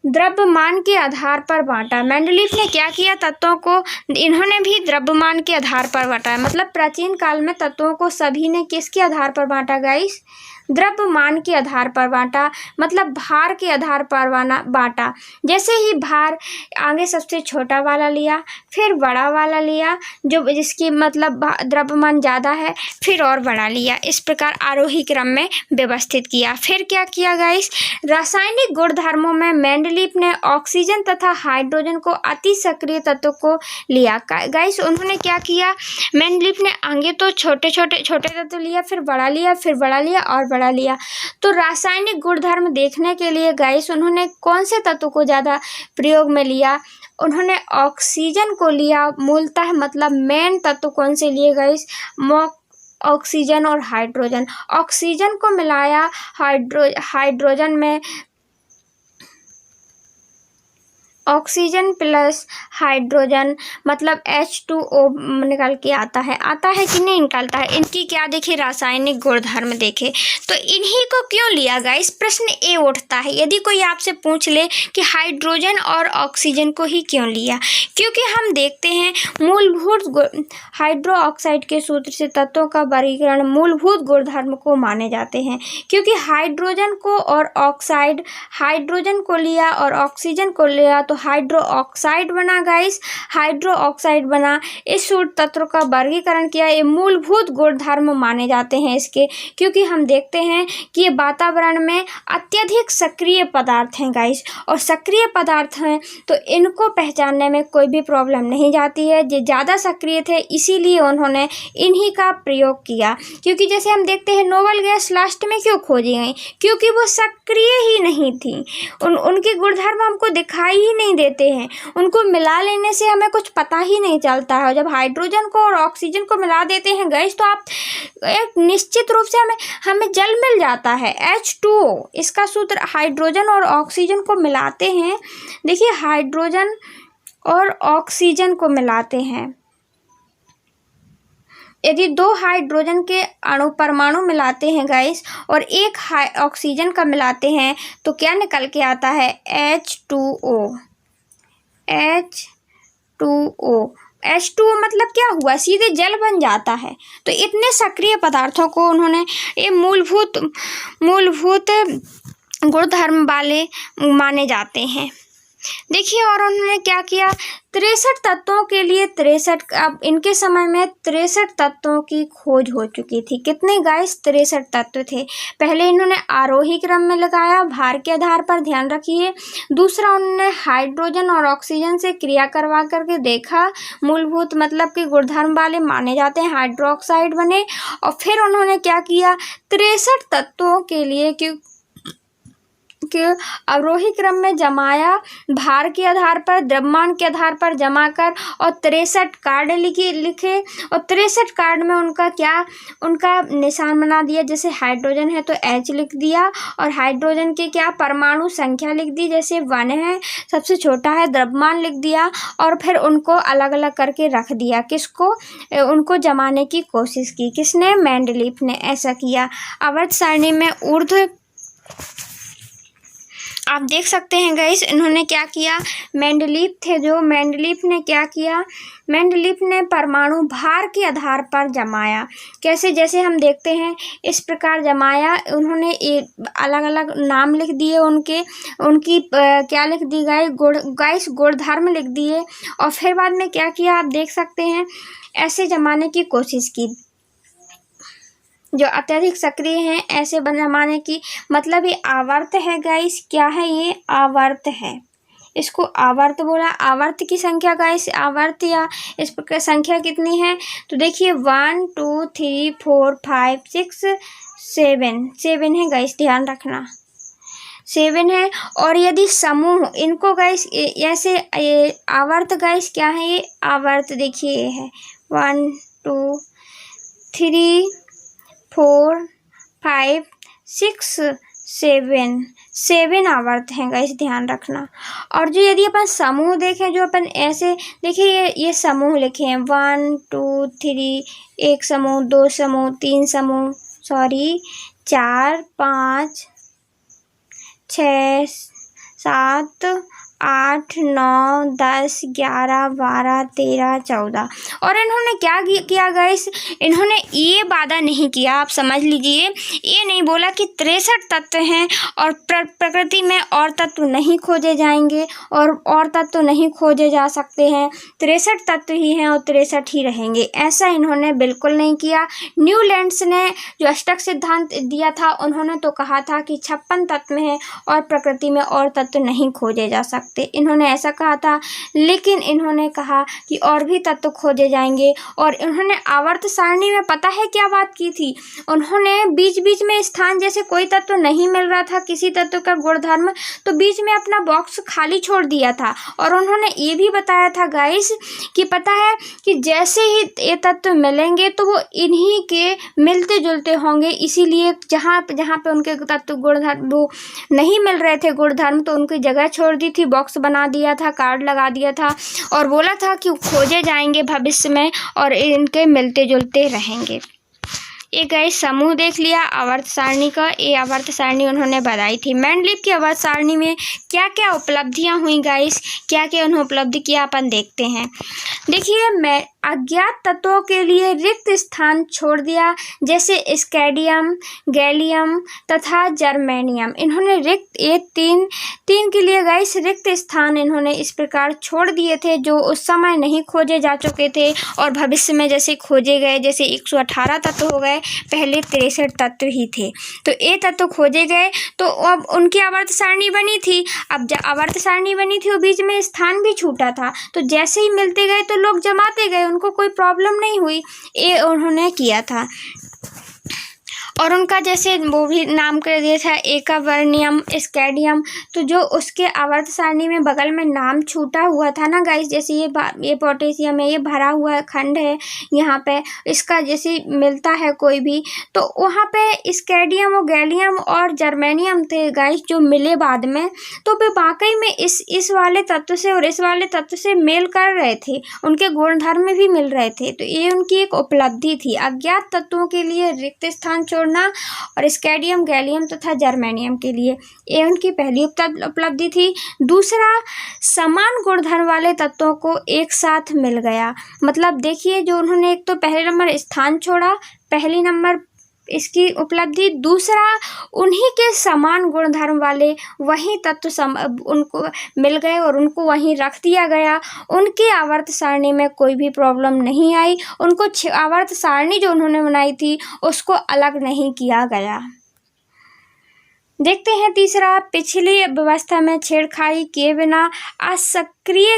द्रव्यमान के आधार पर बांटा। मेंडलीव ने क्या किया? तत्वों को इन्होंने भी द्रव्यमान के आधार पर बांटा। मतलब प्राचीन काल में तत्वों को सभी ने किसके आधार पर बांटा गाइस? द्रव्यमान के आधार पर बांटा, मतलब भार के आधार पर बांटा। जैसे ही भार, आगे सबसे छोटा वाला लिया, फिर बड़ा वाला लिया, जो जिसकी मतलब द्रव्यमान ज़्यादा है, फिर और बड़ा लिया। इस प्रकार आरोही क्रम में व्यवस्थित किया। फिर क्या किया गाइस? रासायनिक गुणधर्मों में मेंडलीव ने ऑक्सीजन तथा हाइड्रोजन को अति सक्रिय तत्व को लिया। गाइस, उन्होंने क्या किया? मेंडलीव ने आगे तो छोटे तत्व लिया, फिर बड़ा लिया, फिर बड़ा लिया और बड़ा लिया। तो रासायनिक गुणधर्म देखने के लिए गाइस उन्होंने कौन से तत्व को ज़्यादा प्रयोग में लिया? उन्होंने ऑक्सीजन को लिया मूलतः। मतलब मेन तत्व कौन से लिए गाइस? ऑक्सीजन और हाइड्रोजन। ऑक्सीजन को मिलाया हाइड्रोजन में, ऑक्सीजन प्लस हाइड्रोजन मतलब H2O निकल के आता है कि नहीं निकलता है? इनकी क्या देखे? रासायनिक गुणधर्म देखे। तो इन्हीं को क्यों लिया गाइस? प्रश्न ए उठता है यदि कोई आपसे पूछ ले कि हाइड्रोजन और ऑक्सीजन को ही क्यों लिया। क्योंकि हम देखते हैं मूलभूत हाइड्रो ऑक्साइड के सूत्र से तत्वों का वर्गीकरण मूलभूत गुणधर्म को माने जाते हैं। क्योंकि हाइड्रोजन को और ऑक्साइड, हाइड्रोजन को लिया और ऑक्सीजन को लिया तो हाइड्रो ऑक्साइड बना गाइस, हाइड्रो ऑक्साइड बना। इस सूत्र तत्व का वर्गीकरण किया। ये मूलभूत गुणधर्म माने जाते हैं इसके, क्योंकि हम देखते हैं कि ये वातावरण में अत्यधिक सक्रिय पदार्थ हैं गाइस, और सक्रिय पदार्थ हैं तो इनको पहचानने में कोई भी प्रॉब्लम नहीं जाती है। ये ज़्यादा सक्रिय थे इसीलिए उन्होंने इन्हीं का प्रयोग किया। क्योंकि जैसे हम देखते हैं नोबल गैस लास्ट में क्यों खोजी गई? क्योंकि वो सक्रिय ही नहीं थी। उनके गुणधर्म हमको दिखाई ही नहीं देते हैं। उनको मिला लेने से हमें कुछ पता ही नहीं चलता है। जब हाइड्रोजन को और ऑक्सीजन को मिला देते हैं गैस तो आप एक निश्चित रूप से हमें जल मिल जाता है, H2O। इसका सूत्र हाइड्रोजन और ऑक्सीजन को मिलाते हैं। देखिए, हाइड्रोजन और ऑक्सीजन को मिलाते हैं, यदि 2 हाइड्रोजन के परमाणु मिलाते हैं गाइस और एक ऑक्सीजन का मिलाते हैं तो क्या निकल के आता है? H2O। H2O मतलब क्या हुआ? सीधे जल बन जाता है। तो इतने सक्रिय पदार्थों को उन्होंने ये मूलभूत गुणधर्म वाले माने जाते हैं। देखिए, और उन्होंने क्या किया? 63 तत्वों के लिए 63, अब इनके समय में 63 तत्वों की खोज हो चुकी थी। कितने गाइस? 63 तत्व थे। पहले इन्होंने आरोही क्रम में लगाया, भार के आधार पर, ध्यान रखिए। दूसरा, उन्होंने हाइड्रोजन और ऑक्सीजन से क्रिया करवा करके देखा, मूलभूत मतलब कि गुणधर्म वाले माने जाते हैं, हाइड्रोक्साइड बने। और फिर उन्होंने क्या किया? 63 तत्वों के लिए के अवरोही क्रम में जमाया, भार के आधार पर, द्रव्यमान के आधार पर जमा कर और 63 कार्ड लिखे और 63 कार्ड में उनका निशान बना दिया। जैसे हाइड्रोजन है तो H लिख दिया और हाइड्रोजन के परमाणु संख्या लिख दी, जैसे 1 है, सबसे छोटा है, द्रव्यमान लिख दिया और फिर उनको अलग अलग करके रख दिया। उनको जमाने की कोशिश की। किसने? मेंडलीफ ने ऐसा किया। आवर्त सारणी में ऊर्ध्व आप देख सकते हैं गाइस, इन्होंने क्या किया, मेंडलीफ थे जो, मेंडलीफ ने क्या किया, मेंडलीफ ने परमाणु भार के आधार पर जमाया। कैसे? जैसे हम देखते हैं इस प्रकार जमाया। उन्होंने अलग अलग नाम लिख दिए उनकी क्या लिख दी गाइस, गुणधर्म लिख दिए और फिर बाद में क्या किया आप देख सकते हैं, ऐसे जमाने की कोशिश की। जो अत्यधिक सक्रिय हैं ऐसे जमाने की, मतलब ये आवर्त है गाइस। क्या है ये? आवर्त है। इसको आवर्त बोला। आवर्त की संख्या गाइस, आवर्त या इस प्रकार संख्या कितनी है तो देखिए 1 2 3 4 5 6 7 है गाइस, ध्यान रखना 7 है। और यदि समूह इनको गाइस ऐसे आवर्त गाइस क्या है ये? आवर्त देखिए ये है 1 2 3 4 5 6 7 आवर्त हैं गाइस, ध्यान रखना। और जो यदि अपन समूह देखें, जो अपन ऐसे देखिए ये समूह लिखे हैं 1 2 3, 1 समूह, 2 समूह, 3 समूह, 4 5 6 7 8 9 10 11 12 13 14। और इन्होंने क्या किया गाइस, इन्होंने ये वादा नहीं किया, आप समझ लीजिए, ये नहीं बोला कि 63 तत्व हैं और प्रकृति में और तत्व नहीं खोजे जाएंगे और तत्व नहीं खोजे जा सकते हैं, 63 तत्व ही हैं और 63 ही रहेंगे। ऐसा इन्होंने बिल्कुल नहीं किया। न्यूलैंड्स ने जो अष्टक सिद्धांत दिया था, उन्होंने तो कहा था कि 56 तत्व हैं और प्रकृति में और तत्व नहीं खोजे जा सकते। इन्होंने ऐसा कहा था, लेकिन इन्होंने कहा कि और भी तत्व खोजे जाएंगे। और इन्होंने आवर्त सारणी में पता है क्या बात की थी, उन्होंने बीच बीच में स्थान, जैसे कोई तत्व नहीं मिल रहा था किसी तत्व का गुणधर्म, तो बीच में अपना बॉक्स खाली छोड़ दिया था। और उन्होंने ये भी बताया था गाइस कि पता है कि जैसे ही ये तत्व मिलेंगे तो वो इन्हीं के मिलते जुलते होंगे, इसीलिए जहाँ पे उनके तत्व गुणधर्म वो नहीं मिल रहे थे गुणधर्म, तो उनकी जगह छोड़ दी थी, बॉक्स बना दिया था, कार्ड लगा दिया था और बोला था कि खोजे जाएंगे भविष्य में और इनके मिलते जुलते रहेंगे। ये गाइस समूह देख लिया आवर्त सारणी का, ये आवर्त सारणी उन्होंने बताई थी। मेंडलीफ की आवर्त सारणी में क्या क्या उपलब्धियां हुई गाइस, क्या क्या उन्होंने उपलब्धि किया अपन देखते हैं। देखिए, मैं अज्ञात तत्वों के लिए रिक्त स्थान छोड़ दिया, जैसे स्कैडियम, गैलियम तथा जर्मेनियम। इन्होंने रिक्त ये तीन के लिए गाइस रिक्त स्थान इन्होंने इस प्रकार छोड़ दिए थे, जो उस समय नहीं खोजे जा चुके थे और भविष्य में जैसे खोजे गए, जैसे 118 तत्व हो गए, पहले 63 तत्व ही थे, तो ये तत्व खोजे गए। तो अब उनकी आवर्त सारणी बनी थी। अब जब आवर्त सारणी बनी थी, वो बीच में स्थान भी छूटा था, तो जैसे ही मिलते गए तो लोग जमाते गए, उनको कोई प्रॉब्लम नहीं हुई, ये उन्होंने किया था। और उनका जैसे वो भी नाम कर दिया था एकावर्नियम, स्कैडियम, तो जो उसके आवर्त सारणी में बगल में नाम छूटा हुआ था ना गाइस, जैसे ये पोटेशियम है, ये भरा हुआ खंड है, यहाँ पे इसका जैसे मिलता है कोई भी, तो वहाँ पे स्कैडियम और गैलियम और जर्मेनियम थे गाइस जो मिले बाद में, तो वे वाकई में इस वाले तत्व से और इस वाले तत्व से मेल कर रहे थे, उनके गुणधर्म में भी मिल रहे थे। तो ये उनकी एक उपलब्धि थी, अज्ञात तत्वों के लिए रिक्त स्थान छोड़ना और स्कैडियम, गैलियम तथा जर्मेनियम के लिए, ये उनकी पहली उपलब्धि थी। दूसरा, समान गुणधर्म वाले तत्वों को एक साथ मिल गया, मतलब देखिए जो उन्होंने एक तो पहले नंबर स्थान छोड़ा, पहली नंबर इसकी उपलब्धि। दूसरा, उन्हीं के समान गुणधर्म वाले वही तत्व उनको मिल गए और उनको वहीं रख दिया गया। उनके आवर्त सारणी में कोई भी प्रॉब्लम नहीं आई, उनको आवर्त सारणी जो उन्होंने बनाई थी उसको अलग नहीं किया गया। देखते हैं तीसरा, पिछली व्यवस्था में छेड़खानी किए बिना असक्रिय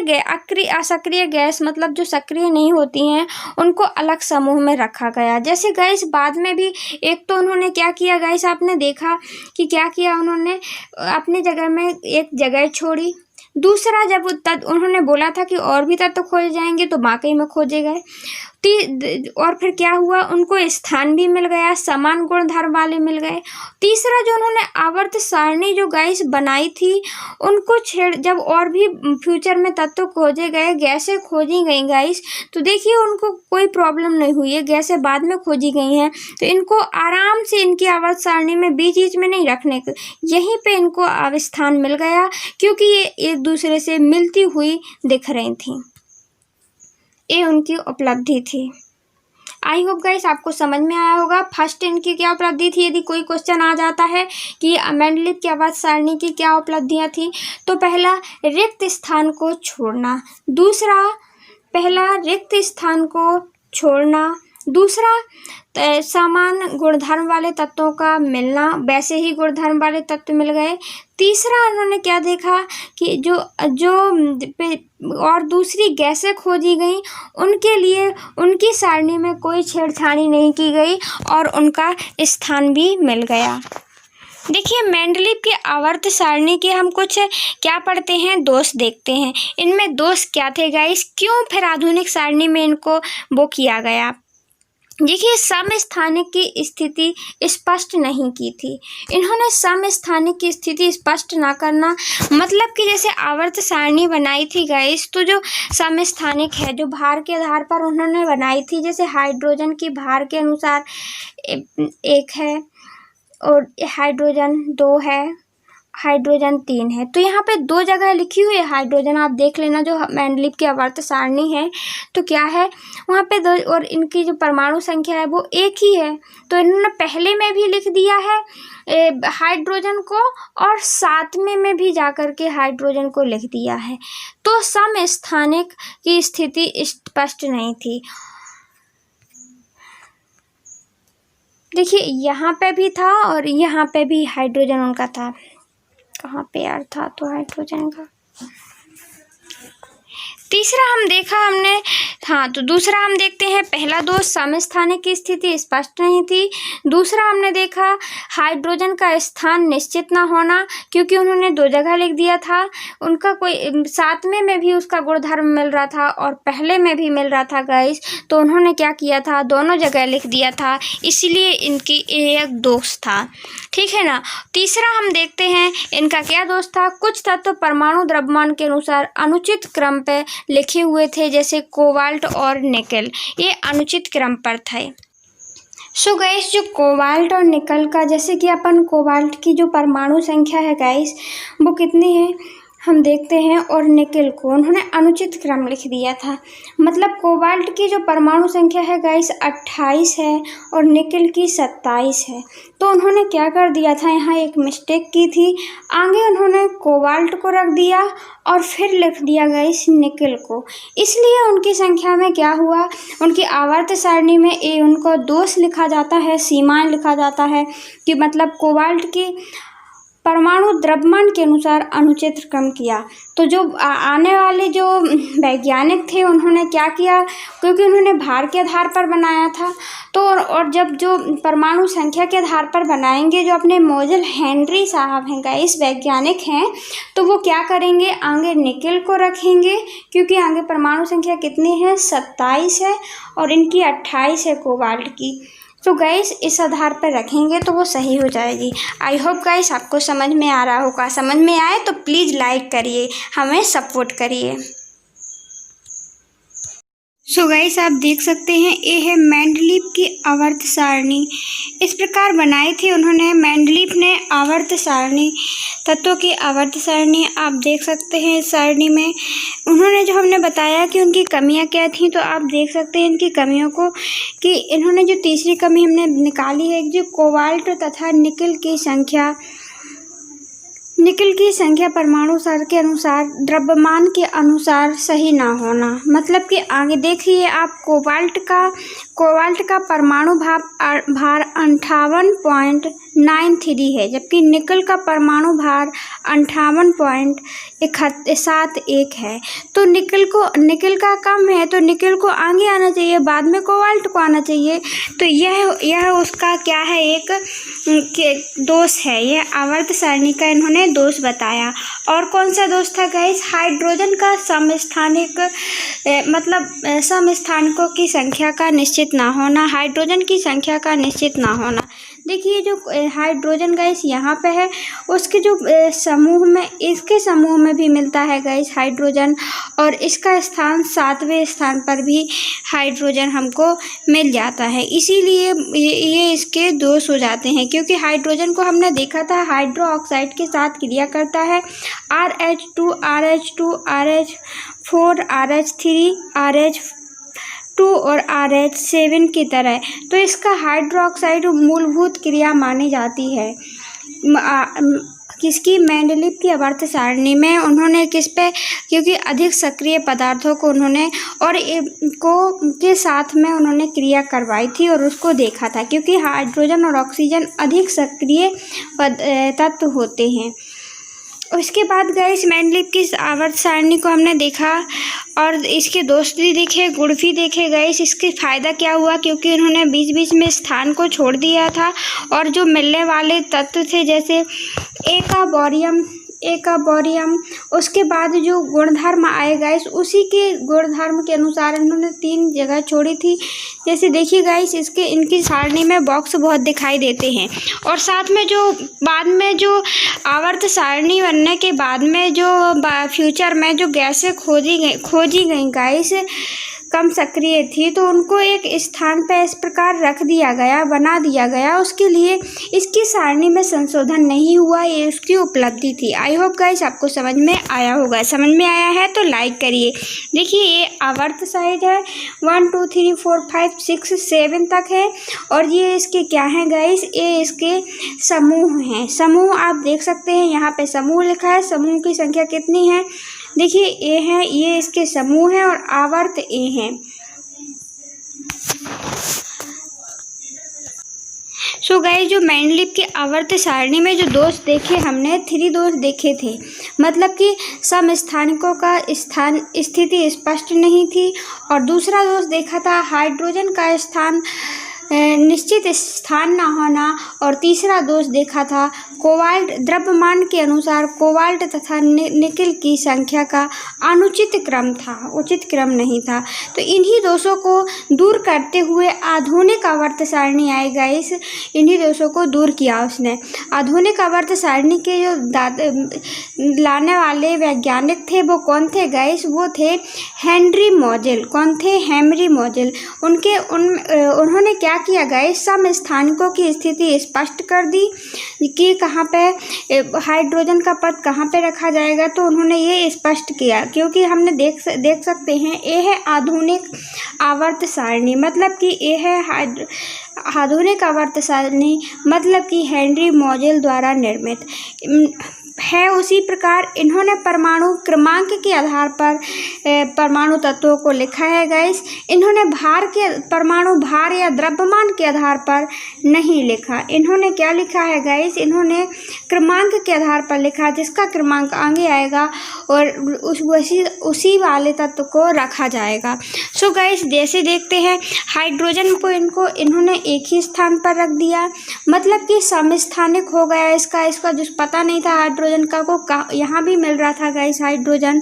गैस मतलब जो सक्रिय नहीं होती हैं उनको अलग समूह में रखा गया। जैसे गैस बाद में भी एक तो उन्होंने क्या किया गैस, आपने देखा कि क्या किया, उन्होंने अपनी जगह में एक जगह छोड़ी। दूसरा, जब उन्होंने बोला था कि और भी तत्व खोजे जाएंगे तो वाकई में खोजे गए। और फिर क्या हुआ, उनको स्थान भी मिल गया, समान गुणधर्म वाले मिल गए। तीसरा, जो उन्होंने आवर्त सारणी जो गैस बनाई थी उनको जब और भी फ्यूचर में तत्व खोजे गए, गैसें खोजी गई गैस, तो देखिए उनको कोई प्रॉब्लम नहीं हुई है, गैसें बाद में खोजी गई हैं तो इनको आराम से इनकी आवर्त सारणी में बीच बीच में नहीं रखने को, यहीं पे इनको स्थान मिल गया क्योंकि ये एक दूसरे से मिलती हुई दिख रही थी। ये उनकी उपलब्धि थी। आई होप गाइस आपको समझ में आया होगा। फर्स्ट इनकी क्या उपलब्धि थी, यदि कोई क्वेश्चन आ जाता है कि मेंडलीव की आवर्त सारणी की क्या उपलब्धियां थी, तो पहला रिक्त स्थान को छोड़ना, रिक्त स्थान को छोड़ना, दूसरा समान गुणधर्म वाले तत्वों का मिलना, वैसे ही गुणधर्म वाले तत्व मिल गए। तीसरा, उन्होंने क्या देखा कि जो और दूसरी गैसें खोजी गई, उनके लिए उनकी सारणी में कोई छेड़छाड़ी नहीं की गई और उनका स्थान भी मिल गया। देखिए मेंडलीव की आवर्त सारणी के हम कुछ क्या पढ़ते हैं, दोष देखते हैं। इनमें दोष क्या थे गाइस, क्यों फिर आधुनिक सारणी में इनको वो किया गया। देखिए समस्थानिक की स्थिति स्पष्ट नहीं की थी। इन्होंने समस्थानिक की स्थिति स्पष्ट ना करना मतलब कि जैसे आवर्त सारणी बनाई थी गाइस, तो जो समस्थानिक है जो भार के आधार पर उन्होंने बनाई थी, जैसे हाइड्रोजन की भार के अनुसार 1 है और हाइड्रोजन 2 है, हाइड्रोजन 3 है, तो यहाँ पे 2 जगह लिखी हुई है हाइड्रोजन, आप देख लेना जो मेंडलीव की आवर्त सारणी है तो क्या है वहाँ पे 2 और इनकी जो परमाणु संख्या है वो 1 ही है, तो इन्होंने पहले में भी लिख दिया है हाइड्रोजन को और 7वें में भी जाकर के हाइड्रोजन को लिख दिया है, तो समस्थानिक की स्थिति स्पष्ट नहीं थी। देखिए यहाँ पे भी था और यहाँ पे भी हाइड्रोजन उनका था, कहाँ पे यार था तो हाइड्रोजन का। तीसरा हम देखा हमने, हाँ तो दूसरा हम देखते हैं, पहला दोष समस्थानिक की स्थिति स्पष्ट नहीं थी। दूसरा हमने देखा हाइड्रोजन का स्थान निश्चित ना होना, क्योंकि उन्होंने 2 जगह लिख दिया था, उनका कोई 7वें में भी उसका गुणधर्म मिल रहा था और पहले में भी मिल रहा था गाइस, तो उन्होंने क्या किया था, दोनों जगह लिख दिया था, इसीलिए इनकी एक दोष था, ठीक है ना। तीसरा हम देखते हैं इनका क्या दोष था, कुछ तत्व परमाणु द्रव्यमान के अनुसार अनुचित क्रम पे लिखे हुए थे, जैसे कोबाल्ट और निकल, ये अनुचित क्रम पर थे। सो गाइस जो कोबाल्ट और निकल का, जैसे कि अपन कोबाल्ट की जो परमाणु संख्या है गाइस वो कितनी है हम देखते हैं, और निकल को उन्होंने अनुचित क्रम लिख दिया था, मतलब कोबाल्ट की जो परमाणु संख्या है गाइस 28 है और निकल की 27 है, तो उन्होंने क्या कर दिया था, यहाँ एक मिस्टेक की थी, आगे उन्होंने कोबाल्ट को रख दिया और फिर लिख दिया गाइस निकल को, इसलिए उनकी संख्या में क्या हुआ, उनकी आवर्त सारणी में उनको दोष लिखा जाता है, सीमाएं लिखा जाता है कि मतलब कोबाल्ट की परमाणु द्रव्यमान के अनुसार अनुचित क्रम किया। तो जो आने वाले जो वैज्ञानिक थे उन्होंने क्या किया, क्योंकि उन्होंने भार के आधार पर बनाया था, तो और जब जो परमाणु संख्या के आधार पर बनाएंगे, जो अपने मोजेल हेनरी साहब हैं गाइस वैज्ञानिक हैं, तो वो क्या करेंगे, आगे निकल को रखेंगे, क्योंकि आगे परमाणु संख्या कितनी है 27 है और इनकी 28 है कोबाल्ट की, तो गाइस इस आधार पर रखेंगे तो वो सही हो जाएगी। आई होप गाइस आपको समझ में आ रहा होगा, समझ में आए तो प्लीज़ लाइक करिए, हमें सपोर्ट करिए। सो गाइस आप देख सकते हैं ये है मेंडलीव की आवर्त सारणी, इस प्रकार बनाई थी उन्होंने, मेंडलीव ने आवर्त सारणी, तत्वों की आवर्त सारणी आप देख सकते हैं। इस सारणी में उन्होंने जो हमने बताया कि उनकी कमियां क्या थी, तो आप देख सकते हैं इनकी कमियों को, कि इन्होंने जो तीसरी कमी हमने निकाली है, जो कोबाल्ट तथा निकल की संख्या परमाणु स्तर के अनुसार द्रव्यमान के अनुसार सही ना होना, मतलब कि आगे देखिए आप कोबाल्ट का कोबाल्ट का परमाणु भार 58.93 है, जबकि निकल का परमाणु भार 58.71 है। तो निकल का कम है तो निकल को आगे आना चाहिए, बाद में कोबाल्ट को आना चाहिए। तो यह उसका क्या है, एक दोष है। यह आवर्त सारणी का इन्होंने दोष बताया। और कौन सा दोष था गाइस? हाइड्रोजन का समस्थानिक मतलब समस्थानिकों की संख्या का निश्चित ना होना, हाइड्रोजन की संख्या का निश्चित ना होना। देखिए जो हाइड्रोजन गाइस यहाँ पे है, उसके जो समूह में, इसके समूह में भी मिलता है गाइस हाइड्रोजन, और इसका स्थान 7वें स्थान पर भी हाइड्रोजन हमको मिल जाता है। इसीलिए ये इसके दोष हो जाते हैं, क्योंकि हाइड्रोजन को हमने देखा था हाइड्रो ऑक्साइड के साथ क्रिया करता है, RH2 RH2 RH4 RH3 RH2 और RH7 की तरह। तो इसका हाइड्रोक्साइड मूलभूत क्रिया मानी जाती है। किसकी? मेंडलीव की आवर्त सारणी में उन्होंने किस पे, क्योंकि अधिक सक्रिय पदार्थों को उन्होंने और के साथ में उन्होंने क्रिया करवाई थी और उसको देखा था, क्योंकि हाइड्रोजन और ऑक्सीजन अधिक सक्रिय तत्व होते हैं। उसके बाद गाइस मेंडलीव की आवर्त सारणी को हमने देखा और इसके दोष भी देखे, गुण भी देखे गाइस। इसके फ़ायदा क्या हुआ, क्योंकि उन्होंने बीच बीच में स्थान को छोड़ दिया था और जो मिलने वाले तत्व थे जैसे एका बोरियम, उसके बाद जो गुणधर्म आए गाइस, उसी के गुणधर्म के अनुसार इन्होंने 3 जगह छोड़ी थी। जैसे देखिए गाइस, इनकी सारणी में बॉक्स बहुत दिखाई देते हैं। और साथ में जो बाद में जो आवर्त सारणी बनने के बाद में जो फ्यूचर में जो गैसें खोजी गई गाइस, कम सक्रिय थी, तो उनको एक स्थान पर इस प्रकार रख दिया गया, बना दिया गया। उसके लिए इसकी सारणी में संशोधन नहीं हुआ, ये उसकी उपलब्धि थी। आई होप गाइस आपको समझ में आया होगा। समझ में आया है तो लाइक करिए। देखिए ये आवर्त साइड है, 1 2 3 4 5 6 7 तक है। और ये इसके क्या हैं गाइस, ये इसके समूह हैं। समूह आप देख सकते हैं, यहाँ पे समूह लिखा है। समूह की संख्या कितनी है? देखिए ए है, ये इसके समूह हैं और आवर्त ए हैं। सो गाइस, जो मेंडलीव की आवर्त सारणी में जो दोष देखे हमने, 3 दोष देखे थे। मतलब कि समस्थानिकों का स्थिति स्पष्ट नहीं थी। और दूसरा दोष देखा था हाइड्रोजन का निश्चित स्थान न होना। और तीसरा दोष देखा था कोबाल्ट द्रव्यमान के अनुसार कोबाल्ट तथा निकल की संख्या का अनुचित क्रम था, उचित क्रम नहीं था। तो इन्हीं दोषों को दूर करते हुए आधुनिक आवर्त सारणी आई गाइस, इन्हीं दोषों को दूर किया उसने। आधुनिक आवर्त सारणी के जो लाने वाले वैज्ञानिक थे वो कौन थे गाइस? वो थे हेनरी मोजेल। कौन थे? हेनरी मोजेल। उन्होंने क्या किया गाइस, समस्थानिकों की स्थिति स्पष्ट कर दी कि कहाँ पे हाइड्रोजन का पद कहाँ पे रखा जाएगा। तो उन्होंने ये स्पष्ट किया, क्योंकि हमने देख सकते हैं ये है आधुनिक आवर्त सारणी, मतलब कि ये है आधुनिक आवर्त सारणी, मतलब कि हेनरी मोजेल द्वारा निर्मित है। उसी प्रकार इन्होंने परमाणु क्रमांक के आधार पर परमाणु तत्वों को लिखा है गाइस। इन्होंने परमाणु भार या द्रव्यमान के आधार पर नहीं लिखा। इन्होंने क्या लिखा है गाइस? इन्होंने क्रमांक के आधार पर लिखा, जिसका क्रमांक आगे आएगा और उसी वाले तत्व को रखा जाएगा। सो गाइस, जैसे देखते हैं हाइड्रोजन को इन्होंने एक ही स्थान पर रख दिया, मतलब कि समस्थानिक हो गया इसका जो पता नहीं था हाइड्रोजन का यहाँ भी मिल रहा था गाइस हाइड्रोजन,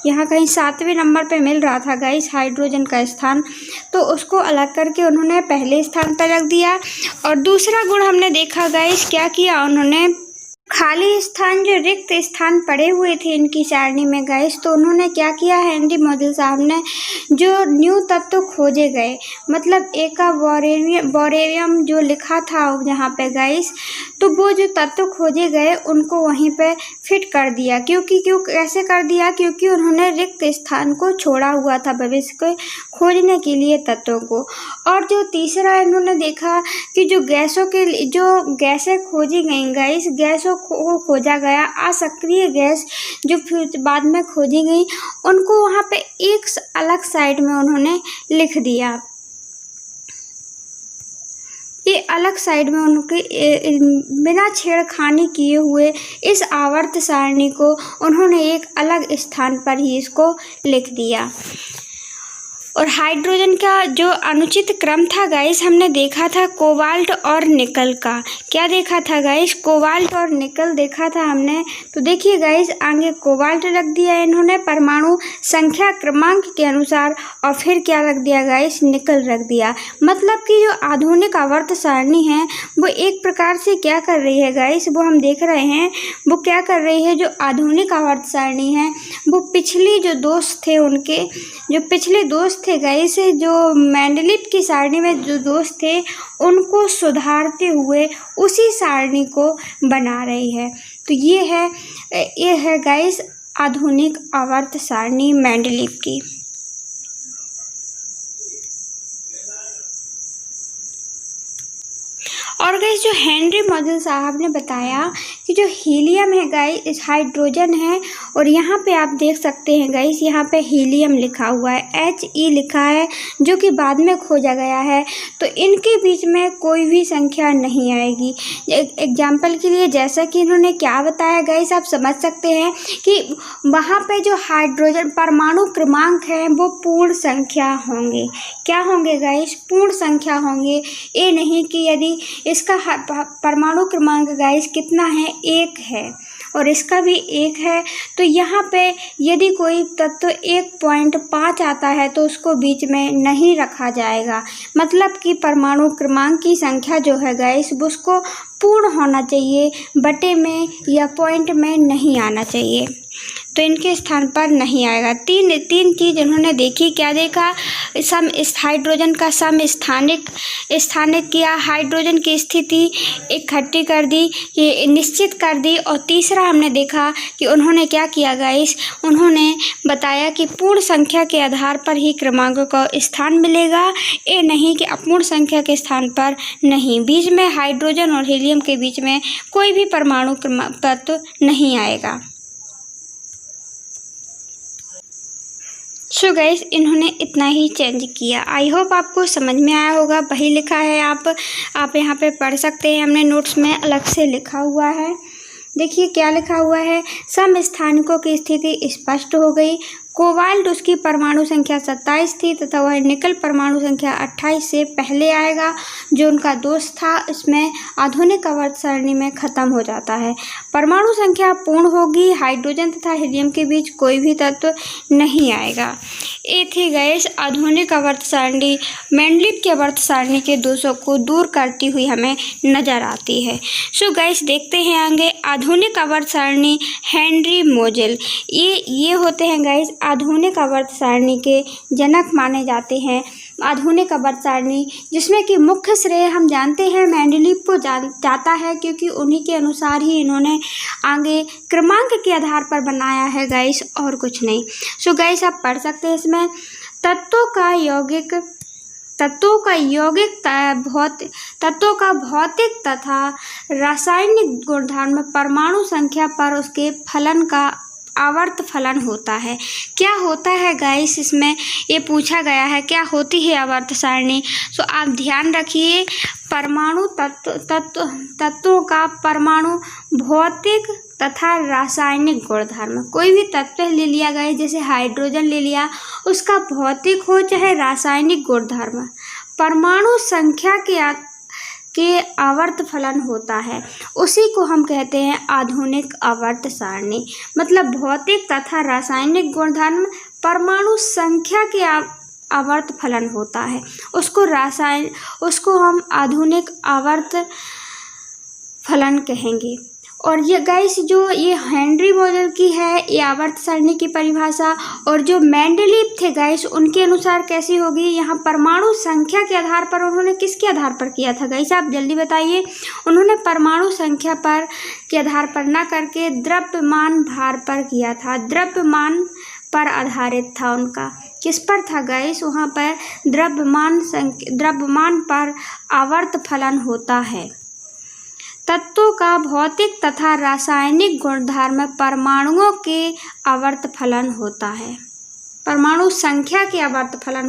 यहाँ कहीं 7वें नंबर पे मिल रहा था गाइस हाइड्रोजन का स्थान, तो उसको अलग करके उन्होंने पहले स्थान पर रख दिया। और दूसरा गुण हमने देखा गाइस, क्या किया उन्होंने, खाली स्थान, जो रिक्त स्थान पड़े हुए थे इनकी सारणी में गाइस, तो उन्होंने क्या किया, हेनरी मोजेल साहब ने जो न्यू तत्व खोजे गए, मतलब एका बोरेवियम जो लिखा था जहाँ पे गाइस, तो वो जो तत्व खोजे गए उनको वहीं पे फिट कर दिया। कैसे कर दिया? क्योंकि उन्होंने रिक्त स्थान को छोड़ा हुआ था भविष्य को खोजने के लिए तत्वों को। और जो तीसरा इन्होंने देखा कि जो गैसें खोजी गई गाइस, गैसों को खोजा गया, असक्रिय गैस जो फिर बाद में खोजी गई, उनको वहाँ पे एक अलग साइड में उन्होंने लिख दिया। ये अलग साइड में उनके बिना छेड़खानी किए हुए इस आवर्त सारणी को उन्होंने एक अलग स्थान पर ही इसको लिख दिया। और हाइड्रोजन का जो अनुचित क्रम था गाइस, हमने देखा था कोबाल्ट और निकल का। क्या देखा था गाइस? कोबाल्ट और निकल देखा था हमने। तो देखिए गाइस, आगे कोबाल्ट रख दिया इन्होंने परमाणु संख्या क्रमांक के अनुसार, और फिर क्या रख दिया गाइस? निकल रख दिया। मतलब कि जो आधुनिक आवर्त सारणी है वो एक प्रकार से क्या कर रही है गाइस, वो हम देख रहे हैं वो क्या कर रही है। जो आधुनिक आवर्त सारणी है वो पिछली जो दोस्त थे उनके, जो पिछले दोस्त थे गाइस, जो मेंडलीव की सारणी में जो दोस्त थे उनको सुधारते हुए उसी सारणी को बना रही है। तो ये है गाइस आधुनिक आवर्त सारणी मेंडलीव की। और गाइस जो हेनरी मोजेल साहब ने बताया कि जो हीलियम है गाइस हाइड्रोजन है, और यहाँ पे आप देख सकते हैं गाइस, यहाँ पे हीलियम लिखा हुआ है, He लिखा है, जो कि बाद में खोजा गया है। तो इनके बीच में कोई भी संख्या नहीं आएगी। एग्जाम्पल के लिए जैसा कि इन्होंने क्या बताया गाइस, आप समझ सकते हैं कि वहाँ पे जो हाइड्रोजन परमाणु क्रमांक है वो पूर्ण संख्या होंगे। क्या होंगे गाइस? पूर्ण संख्या होंगे। ये नहीं कि यदि इसका परमाणु क्रमांक गाइस कितना है? 1 है, और इसका भी 1 है। तो यहाँ पे यदि कोई तत्व 1.5 आता है तो उसको बीच में नहीं रखा जाएगा। मतलब कि परमाणु क्रमांक की संख्या जो है गाइस वो उसको पूर्ण होना चाहिए, बटे में या पॉइंट में नहीं आना चाहिए। तो इनके स्थान पर नहीं आएगा। तीन चीज़ इन्होंने देखी। क्या देखा? हाइड्रोजन का स्थानिक किया, हाइड्रोजन की स्थिति इकट्ठी कर दी, ये निश्चित कर दी। और तीसरा हमने देखा कि उन्होंने क्या किया गाइस, उन्होंने बताया कि पूर्ण संख्या के आधार पर ही क्रमांकों का स्थान मिलेगा, ये नहीं कि अपूर्ण संख्या के स्थान पर नहीं। बीच में हाइड्रोजन और हीलियम के बीच में कोई भी परमाणु तत्व नहीं आएगा। सो गाइस इन्होंने इतना ही चेंज किया। आई होप आपको समझ में आया होगा। वही लिखा है, आप यहाँ पे पढ़ सकते हैं। हमने नोट्स में अलग से लिखा हुआ है। देखिए क्या लिखा हुआ है। समस्थानिकों की स्थिति स्पष्ट हो गई। कोबाल्ट उसकी परमाणु संख्या 27 थी तथा वह निकल परमाणु संख्या 28 से पहले आएगा। जो उनका दोस्त था इसमें आधुनिक आवर्त सारणी में ख़त्म हो जाता है। परमाणु संख्या पूर्ण होगी। हाइड्रोजन तथा हीलियम के बीच कोई भी तत्व नहीं आएगा। ये थी गाइस आधुनिक आवर्त सारणी। मेंडलीव की आवर्त सारणी के दोषों को दूर करती हुई हमें नज़र आती है। सो गाइस देखते हैं आगे आधुनिक आवर्त सारणी हेनरी मोजेल। ये होते हैं गाइस आधुनिक आवर्त सारणी के जनक माने जाते हैं। आधुनिक आवर्त सारणी जिसमें कि मुख्य श्रेय हम जानते हैं मेंडलीव को जाता है, क्योंकि उन्हीं के अनुसार ही इन्होंने आगे क्रमांक के आधार पर बनाया है गाइस, और कुछ नहीं। सो गाइस आप पढ़ सकते हैं इसमें तत्वों का भौतिक तथा रासायनिक गुणधर्म परमाणु संख्या पर उसके फलन का आवर्त फलन होता है। क्या होता है गाइस, इसमें ये पूछा गया है क्या होती है आवर्त सारणी। सो आप ध्यान रखिए, परमाणु तत्वों का परमाणु भौतिक तथा रासायनिक गुणधर्म। कोई भी तत्व ले लिया गया, जैसे हाइड्रोजन ले लिया, उसका भौतिक हो चाहे रासायनिक गुणधर्म परमाणु संख्या के आवर्त फलन होता है, उसी को हम कहते हैं आधुनिक आवर्त सारणी। मतलब भौतिक तथा रासायनिक गुणधर्म परमाणु संख्या के आवर्त फलन होता है, उसको हम आधुनिक आवर्त फलन कहेंगे। और ये गाइस जो ये हेनरी मोजेल की है ये आवर्त सारणी की परिभाषा, और जो मेंडलीव थे गाइस उनके अनुसार कैसी होगी। यहाँ परमाणु संख्या के आधार पर उन्होंने किसके आधार पर किया था गाइस, आप जल्दी बताइए। उन्होंने परमाणु संख्या पर के आधार पर ना करके द्रव्यमान भार पर किया था। द्रव्यमान पर आधारित था उनका। किस पर था गाइस, वहाँ पर द्रव्यमान पर आवर्त फलन होता है। तत्वों का भौतिक तथा रासायनिक गुणधर्म परमाणुओं के आवर्त फलन होता है। परमाणु संख्या के आवर्त फलन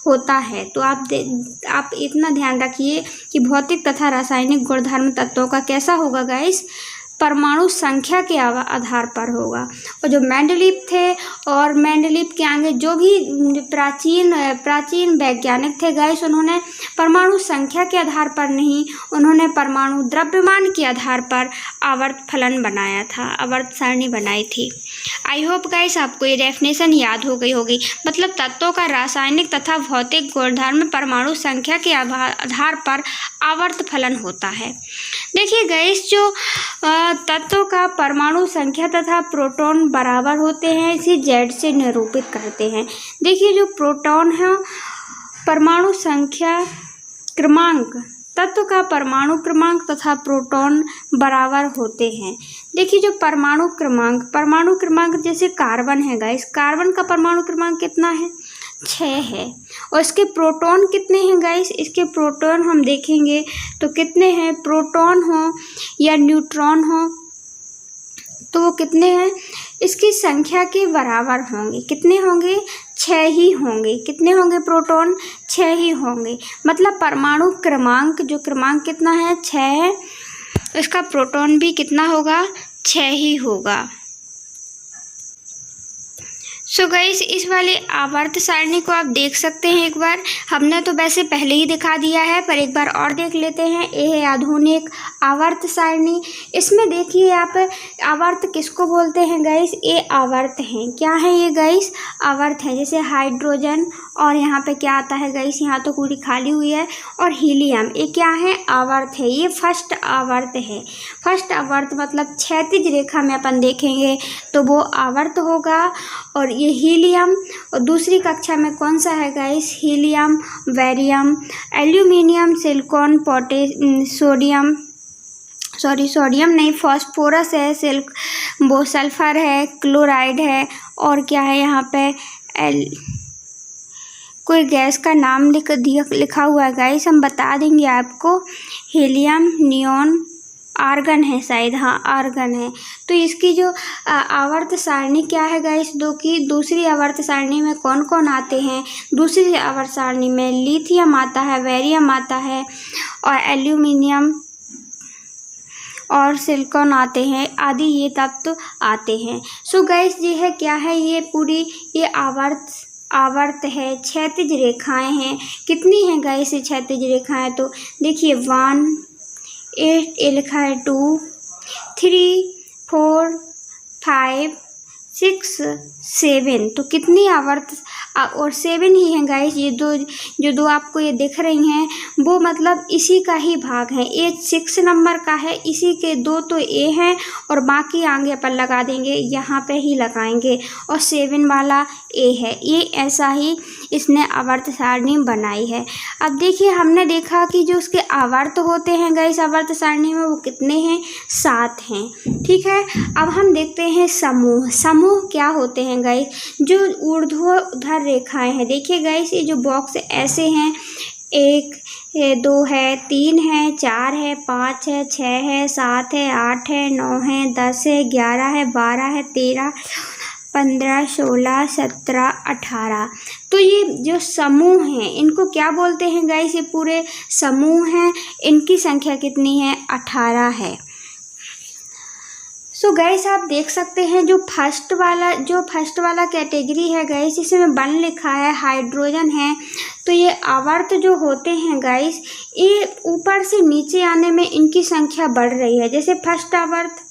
होता है। तो आप इतना ध्यान रखिए कि भौतिक तथा रासायनिक गुणधर्म तत्वों का कैसा होगा गाइस, परमाणु संख्या के आधार पर होगा। और जो मेंडलीव थे और मेंडलीव के आगे जो भी प्राचीन वैज्ञानिक थे गाइस, उन्होंने परमाणु संख्या के आधार पर नहीं, उन्होंने परमाणु द्रव्यमान के आधार पर आवर्त फलन बनाया था, आवर्त सारणी बनाई थी। आई होप गाइस आपको ये डेफिनेशन याद हो गई होगी। मतलब तत्वों का रासायनिक तथा भौतिक गुणधर्म परमाणु संख्या के आधार पर आवर्त फलन होता है। देखिए गाइस, जो तत्वों का परमाणु संख्या तथा प्रोटॉन बराबर होते हैं, इसे Z से निरूपित करते हैं। देखिए जो प्रोटॉन है, परमाणु संख्या क्रमांक, तत्व का परमाणु क्रमांक तथा प्रोटॉन बराबर होते हैं। देखिए जो परमाणु क्रमांक जैसे कार्बन है गाइस, कार्बन का परमाणु क्रमांक कितना है, 6 है। और इसके प्रोटॉन कितने हैं गाइस, इसके प्रोटॉन हम देखेंगे तो कितने हैं, प्रोटॉन हो या न्यूट्रॉन हो तो वो कितने हैं, इसकी संख्या के बराबर होंगे। कितने होंगे, 6 ही होंगे। कितने होंगे प्रोटॉन, 6 ही होंगे। मतलब परमाणु क्रमांक, जो क्रमांक कितना है, 6 है, इसका प्रोटॉन भी कितना होगा, 6 ही होगा। सो गाइस, इस वाले आवर्त सारणी को आप देख सकते हैं। एक बार हमने तो वैसे पहले ही दिखा दिया है, पर एक बार और देख लेते हैं। ये है आधुनिक आवर्त सारणी। इसमें देखिए आप, आवर्त किसको बोलते हैं गाइस, ये आवर्त हैं। क्या है ये गाइस, आवर्त हैं। जैसे हाइड्रोजन, और यहाँ पे क्या आता है गाइस, यहाँ तो पूरी खाली हुई है, और हीलियम, ये क्या है, आवर्त है। ये फर्स्ट आवर्त है। फर्स्ट आवर्त मतलब क्षैतिज रेखा में अपन देखेंगे तो वो आवर्त होगा। और ये हीलियम, और दूसरी कक्षा में कौन सा है guys, helium, barium, aluminium, silicon, sodium नहीं, फास्फोरस है, वो सल्फर है, क्लोराइड है, और क्या है यहाँ पे कोई गैस का नाम लिखा हुआ है गाइस, हम बता देंगे आपको। हीलियम, नियॉन, आर्गन है शायद, हाँ आर्गन है। तो इसकी जो आवर्त सारणी क्या है गाइस, दूसरी आवर्त सारणी में कौन कौन आते हैं, दूसरी आवर्त सारणी में लिथियम आता है, बेरियम आता है, और एल्यूमिनियम और सिलिकॉन आते हैं, आदि ये तत्व आते हैं। सो गाइस ये है, क्या है, ये पूरी ये आवर्त है, क्षैतिज रेखाएं हैं। कितनी हैं गाइस ये क्षैतिज रेखाएं, तो देखिए 1, 8, ये लिखा है 2, 3, 4, 5, 6, 7। तो कितनी आवर्त, और 7 ही हैं गाइस। ये जो दो आपको ये दिख रही हैं वो मतलब इसी का ही भाग है। ये 6 नंबर का है, इसी के 2 तो ए हैं, और बाकी आगे अपन लगा देंगे, यहाँ पे ही लगाएंगे, और 7 वाला ए है। ये ऐसा ही इसने आवर्त सारणी बनाई है। अब देखिए, हमने देखा कि जो उसके आवर्त होते हैं गाइस आवर्त सारणी में, वो कितने हैं, 7 हैं। ठीक है, अब हम देखते हैं समूह क्या होते हैं गाइस, जो ऊर्ध्वाधर रेखाएं हैं। देखिए गाइस, ये जो बॉक्स ऐसे हैं, 1 है, 2 है, 3 है, 4 है, 5 है, 6 है, 7 है, 8 है, 9 है, 10 है, 11 है, 12 है, 13, 15, 16, 17, 18। तो ये जो समूह हैं इनको क्या बोलते हैं गाइस, ये पूरे समूह हैं, इनकी संख्या कितनी है, 18 है। सो गाइस आप देख सकते हैं जो फर्स्ट वाला कैटेगरी है गाइस, इसमें 1 लिखा है, हाइड्रोजन है। तो ये आवर्त जो होते हैं गाइस, ये ऊपर से नीचे आने में इनकी संख्या बढ़ रही है। जैसे फर्स्ट आवर्त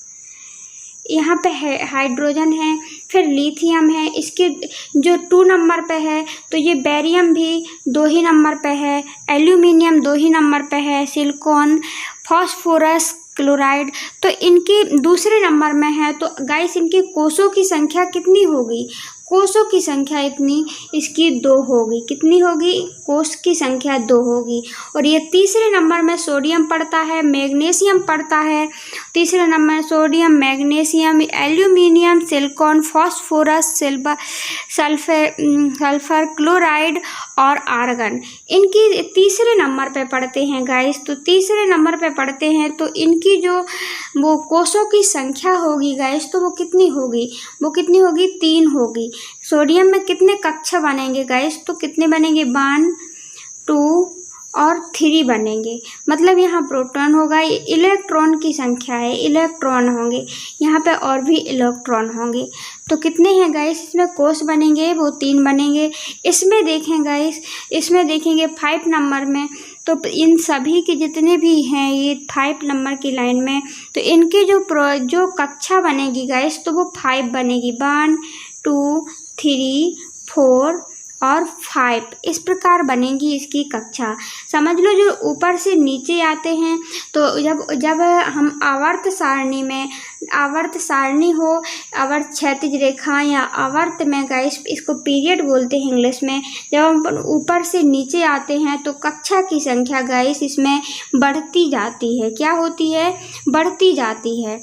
यहाँ पे है, हाइड्रोजन है, फिर लिथियम है, इसके जो 2 नंबर पे है, तो ये बेरियम भी 2 ही नंबर पे है, एल्यूमिनियम 2 ही नंबर पे है, सिलिकॉन, फास्फोरस, क्लोराइड तो इनके दूसरे नंबर में है। तो गाइस इनके कोषों की संख्या कितनी होगी, कोषों की संख्या इतनी, इसकी 2 होगी। कितनी होगी, कोष की संख्या 2 होगी। और ये तीसरे नंबर में सोडियम पड़ता है, मैग्नीशियम पड़ता है, तीसरे नंबर में sodium, magnesium, aluminium, silicon, phosphorus, sulphur, chloride और आर्गन, इनकी तीसरे नंबर पे पढ़ते हैं गाइस। तो तीसरे नंबर पे पढ़ते हैं तो इनकी जो वो कोषों की संख्या होगी गाइस, तो वो कितनी होगी, 3 होगी। सोडियम में कितने कक्षा बनेंगे गाइस, तो कितने बनेंगे 1 2 और 3 बनेंगे। मतलब यहाँ प्रोटॉन होगा, ये इलेक्ट्रॉन की संख्या है, इलेक्ट्रॉन होंगे, यहाँ पे और भी इलेक्ट्रॉन होंगे। तो कितने हैं गाइस इसमें कोष बनेंगे, वो 3 बनेंगे। इसमें देखें गाइस, इसमें देखेंगे 5 नंबर में, तो इन सभी के जितने भी हैं ये 5 नंबर की लाइन में, तो इनकी जो कक्षा बनेगी गाइस, तो वो 5 बनेगी। 1 2 3 4 और 5 इस प्रकार बनेगी इसकी कक्षा। समझ लो जो ऊपर से नीचे आते हैं, तो जब हम आवर्त सारणी हो, आवर्त क्षैतिज रेखा या आवर्त में गाइस, इसको पीरियड बोलते हैं इंग्लिश में। जब हम ऊपर से नीचे आते हैं तो कक्षा की संख्या गाइस इसमें बढ़ती जाती है। क्या होती है? बढ़ती जाती है।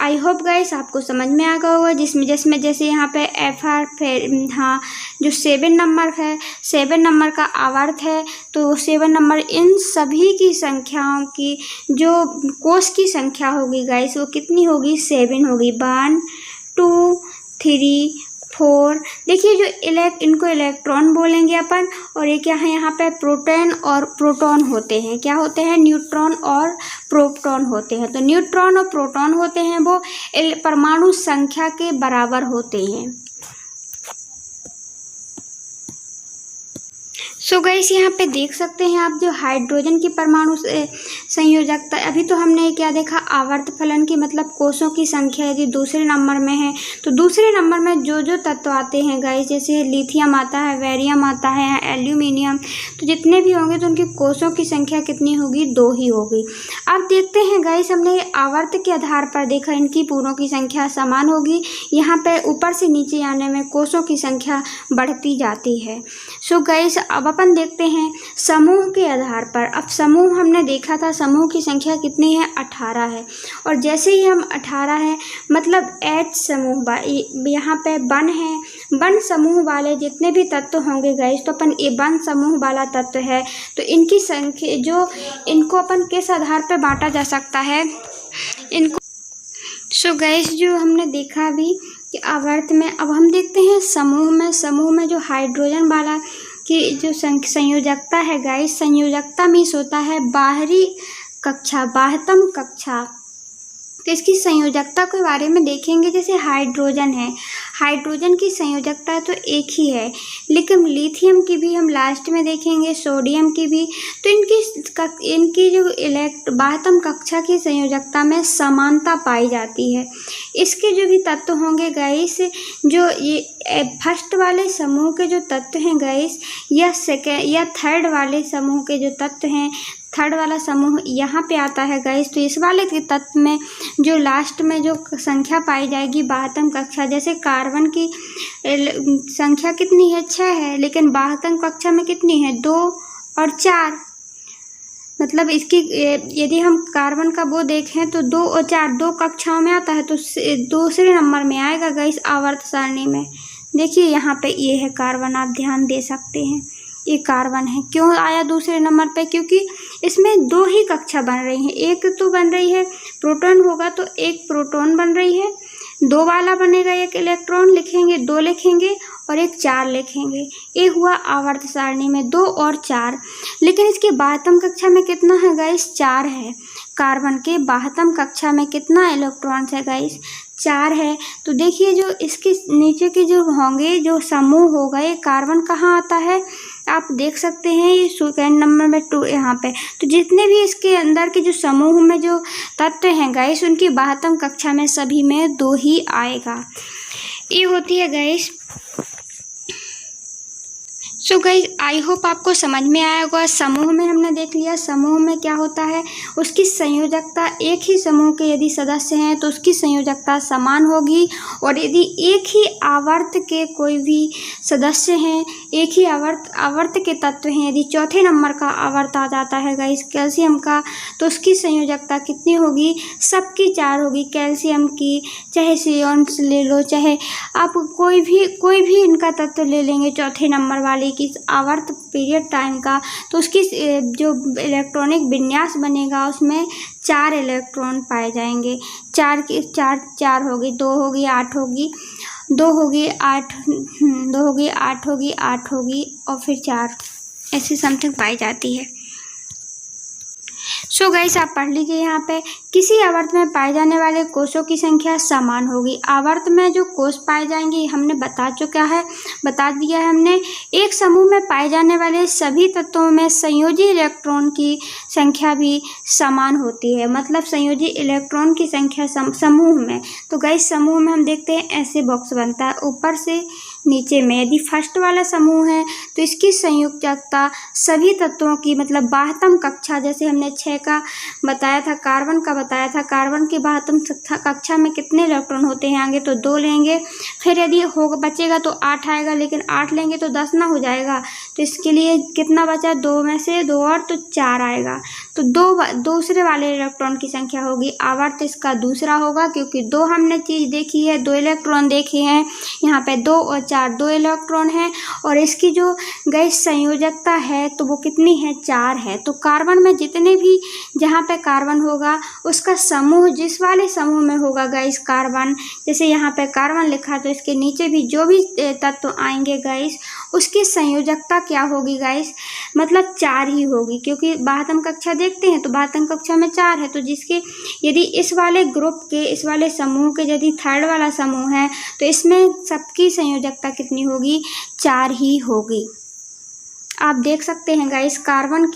आई होप गाइस आपको समझ में आ गया होगा। जिसमें जैसे यहाँ पे FR, फिर हाँ जो 7 नंबर है, 7 नंबर का आवर्त है, तो 7 नंबर इन सभी की संख्याओं की जो कोष की संख्या होगी गाइस, वो कितनी होगी? 7 होगी। 1 2 3 4। देखिए जो इनको इलेक्ट्रॉन बोलेंगे अपन, और ये क्या है यहाँ पे? प्रोटॉन और प्रोटॉन होते हैं। क्या होते हैं? न्यूट्रॉन और प्रोटॉन होते हैं। तो न्यूट्रॉन और प्रोटॉन होते हैं वो परमाणु संख्या के बराबर होते हैं। सो गाइस यहाँ पे देख सकते हैं आप जो हाइड्रोजन की परमाणु संयोजकता, अभी तो हमने क्या देखा? आवर्त फलन की, मतलब कोषों की संख्या यदि दूसरे नंबर में है, तो दूसरे नंबर में जो तत्व आते हैं गाइस, जैसे लिथियम आता है, बेरियम आता है, एल्यूमिनियम, तो जितने भी होंगे तो उनकी कोषों की संख्या कितनी होगी? 2 ही होगी। अब देखते हैं गाइस, हमने आवर्त के आधार पर देखा इनकी पूर्णों की संख्या समान होगी। यहाँ पे ऊपर से नीचे आने में कोषों की संख्या बढ़ती जाती है। सो गाइस अब अपन देखते हैं समूह के आधार पर। अब समूह हमने देखा था, समूह की संख्या कितनी है? 18 है। और जैसे ही हम 18 है, मतलब H समूह, यहाँ पे वन है, वन समूह वाले जितने भी तत्व होंगे गाइस, तो अपन ये वन समूह वाला तत्व है, तो इनकी संख्या इनको अपन किस आधार पर बांटा जा सकता है? इनको सो गाइस जो हमने देखा अभी कि आवर्त में, अब हम देखते हैं समूह में जो हाइड्रोजन वाला की जो संयोजकता है गाइस, संयोजकता मीन्स होता है बाहरी कक्षा, बाह्यतम कक्षा। तो इसकी संयोजकता के बारे में देखेंगे। जैसे हाइड्रोजन है, हाइड्रोजन की संयोजकता तो एक ही है, लेकिन लिथियम की भी हम लास्ट में देखेंगे, सोडियम की भी। तो इनकी जो बाह्यतम कक्षा की संयोजकता में समानता पाई जाती है। इसके जो भी तत्व होंगे गाइस, जो ये फर्स्ट वाले समूह के जो तत्व हैं गाइस, या थर्ड वाले समूह के जो तत्व हैं, थर्ड वाला समूह यहाँ पे आता है गाइस, तो इस वाले के तत्व में जो लास्ट में जो संख्या पाई जाएगी बाह्यतम कक्षा, जैसे कार्बन की संख्या कितनी है? 6 है, लेकिन बाह्यतम कक्षा में कितनी है? 2 और 4। मतलब इसकी यदि हम कार्बन का वो देखें तो 2 और 4 2 कक्षाओं में आता है, तो दूसरे नंबर में आएगा गाइस आवर्त सारणी में। देखिए यहाँ पे ये है कार्बन, आप ध्यान दे सकते हैं, ये कार्बन है। क्यों आया दूसरे नंबर पे? क्योंकि इसमें 2 ही कक्षा बन रही हैं। एक तो बन रही है प्रोटॉन होगा तो एक प्रोटॉन बन रही है, 2 वाला बनेगा, एक इलेक्ट्रॉन लिखेंगे, 2 लिखेंगे और एक 4 लिखेंगे। ये हुआ आवर्त सारणी में 2 और 4। लेकिन इसके बाह्यतम कक्षा में कितना है गाइस? 4 है। कार्बन के बाह्यतम कक्षा में कितना इलेक्ट्रॉन्स है गाइस? 4 है। तो देखिए जो इसके नीचे के जो होंगे, जो समूह होगा, ये कार्बन कहाँ आता है? आप देख सकते हैं ये सेकंड नंबर में 2 यहाँ पे। तो जितने भी इसके अंदर के जो समूह में जो तत्व हैं गाइस, उनकी बाह्यतम कक्षा में सभी में 2 ही आएगा। ये होती है guys. So guys I hope आपको समझ में आया होगा। समूह में हमने देख लिया, समूह में क्या होता है, उसकी संयोजकता, एक ही समूह के यदि सदस्य हैं तो उसकी संयोजकता समान होगी। और यदि एक ही आवर्त के कोई भी सदस्य हैं, एक ही आवर्त के तत्व हैं, यदि चौथे नंबर का आवर्त आ जाता है गाइस कैल्शियम का, तो उसकी संयोजकता कितनी होगी? सबकी 4 होगी। कैल्शियम की, चाहे सियोन्स ले लो, चाहे आप कोई भी इनका तत्व ले लेंगे चौथे नंबर वाले की आवर्त पीरियड टाइम का, तो उसकी जो इलेक्ट्रॉनिक विन्यास बनेगा उसमें 4 इलेक्ट्रॉन पाए जाएंगे। 4 होगी, 2 होगी, 8 होगी, 2 होगी 8, 2 होगी 8 होगी 8 होगी और फिर 4, ऐसी समथिंग पाई जाती है। सो गाइस आप पढ़ लीजिए यहाँ पे, किसी आवर्त में पाए जाने वाले कोषों की संख्या समान होगी। आवर्त में जो कोष पाए जाएंगे हमने बता दिया है हमने। एक समूह में पाए जाने वाले सभी तत्वों में संयोजी इलेक्ट्रॉन की संख्या भी समान होती है। मतलब संयोजी इलेक्ट्रॉन की संख्या समूह में, तो गाइस समूह में हम देखते हैं ऐसे बॉक्स बनता है ऊपर से नीचे में। यदि फर्स्ट वाला समूह है तो इसकी संयोजकता सभी तत्वों की, मतलब 12वीं कक्षा, जैसे हमने 6 का बताया था, कार्बन का बताया था, कार्बन की 12वीं कक्षा में कितने इलेक्ट्रॉन होते हैं आगे, तो 2 लेंगे। फिर यदि बचेगा तो 8 आएगा, लेकिन 8 लेंगे तो 10 ना हो जाएगा, तो इसके लिए कितना बचा, 2 में से 2 और तो 4 आएगा। तो 2 दूसरे वाले इलेक्ट्रॉन की संख्या होगी। आवर्त इसका दूसरा होगा, क्योंकि 2 हमने चीज़ देखी है, 2 इलेक्ट्रॉन देखे हैं। यहाँ पे 2 और 4 2 इलेक्ट्रॉन है, और इसकी जो गैस संयोजकता है तो वो कितनी है, 4 है। तो कार्बन में जितने भी जहाँ पे कार्बन होगा उसका समूह, जिस वाले समूह में होगा गैस कार्बन, जैसे यहाँ पे कार्बन लिखा तो इसके नीचे भी जो भी तत्व आएंगे गैस, उसकी संयोजकता क्या होगी गैस, मतलब 4 ही होगी। क्योंकि 12वीं कक्षा देखते हैं तो 12वीं कक्षा में 4 है, तो जिसके यदि इस वाले ग्रुप के, इस वाले समूह के यदि थर्ड वाला समूह है तो इसमें सबकी संयोजकता कितनी होगी, 4 ही होगी। आप देख सकते हैं गाइस, कार्बन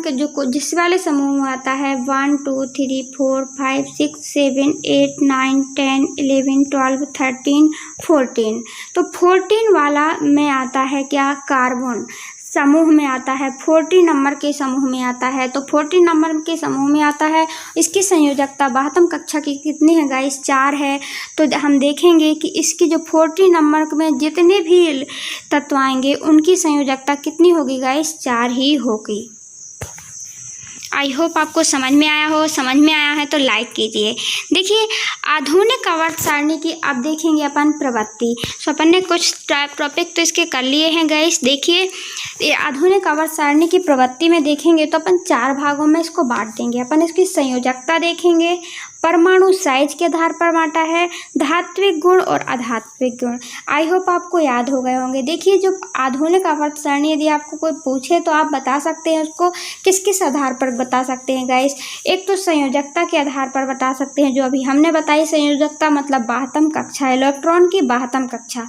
के जो जिस वाले समूह में आता है 1 2 3 4 5 6 7 8 9 10 11 12 13 14, तो 14 वाला में आता है क्या, कार्बन समूह में आता है, 14 नंबर के समूह में आता है। तो 14 नंबर के समूह में आता है, इसकी संयोजकता 12वीं कक्षा की कितनी है गाइस, 4 है। तो हम देखेंगे कि इसकी जो 14 नंबर में जितने भी तत्व आएंगे उनकी संयोजकता कितनी होगी गाइस, 4 ही होगी। आई होप आपको समझ में आया हो। समझ में आया है तो लाइक कीजिए। देखिए आधुनिक आवर्त सारणी की अब देखेंगे अपन प्रवृत्ति। सो अपन ने कुछ टॉपिक तो इसके कर लिए हैं गाइस। देखिए ये आधुनिक आवर्त सारणी की प्रवृत्ति में देखेंगे तो अपन 4 भागों में इसको बांट देंगे। अपन इसकी संयोजकता देखेंगे, परमाणु साइज के आधार पर बांटा है, धात्विक गुण और अधात्विक गुण। आई होप आपको याद हो गए होंगे। देखिए जो आधुनिक आवर्त सारणी यदि आपको कोई पूछे तो आप बता सकते हैं उसको किस किस आधार पर बता सकते हैं गाइस। एक तो संयोजकता के आधार पर बता सकते हैं, जो अभी हमने बताई संयोजकता मतलब 12वीं कक्षा, इलेक्ट्रॉन की 12वीं कक्षा।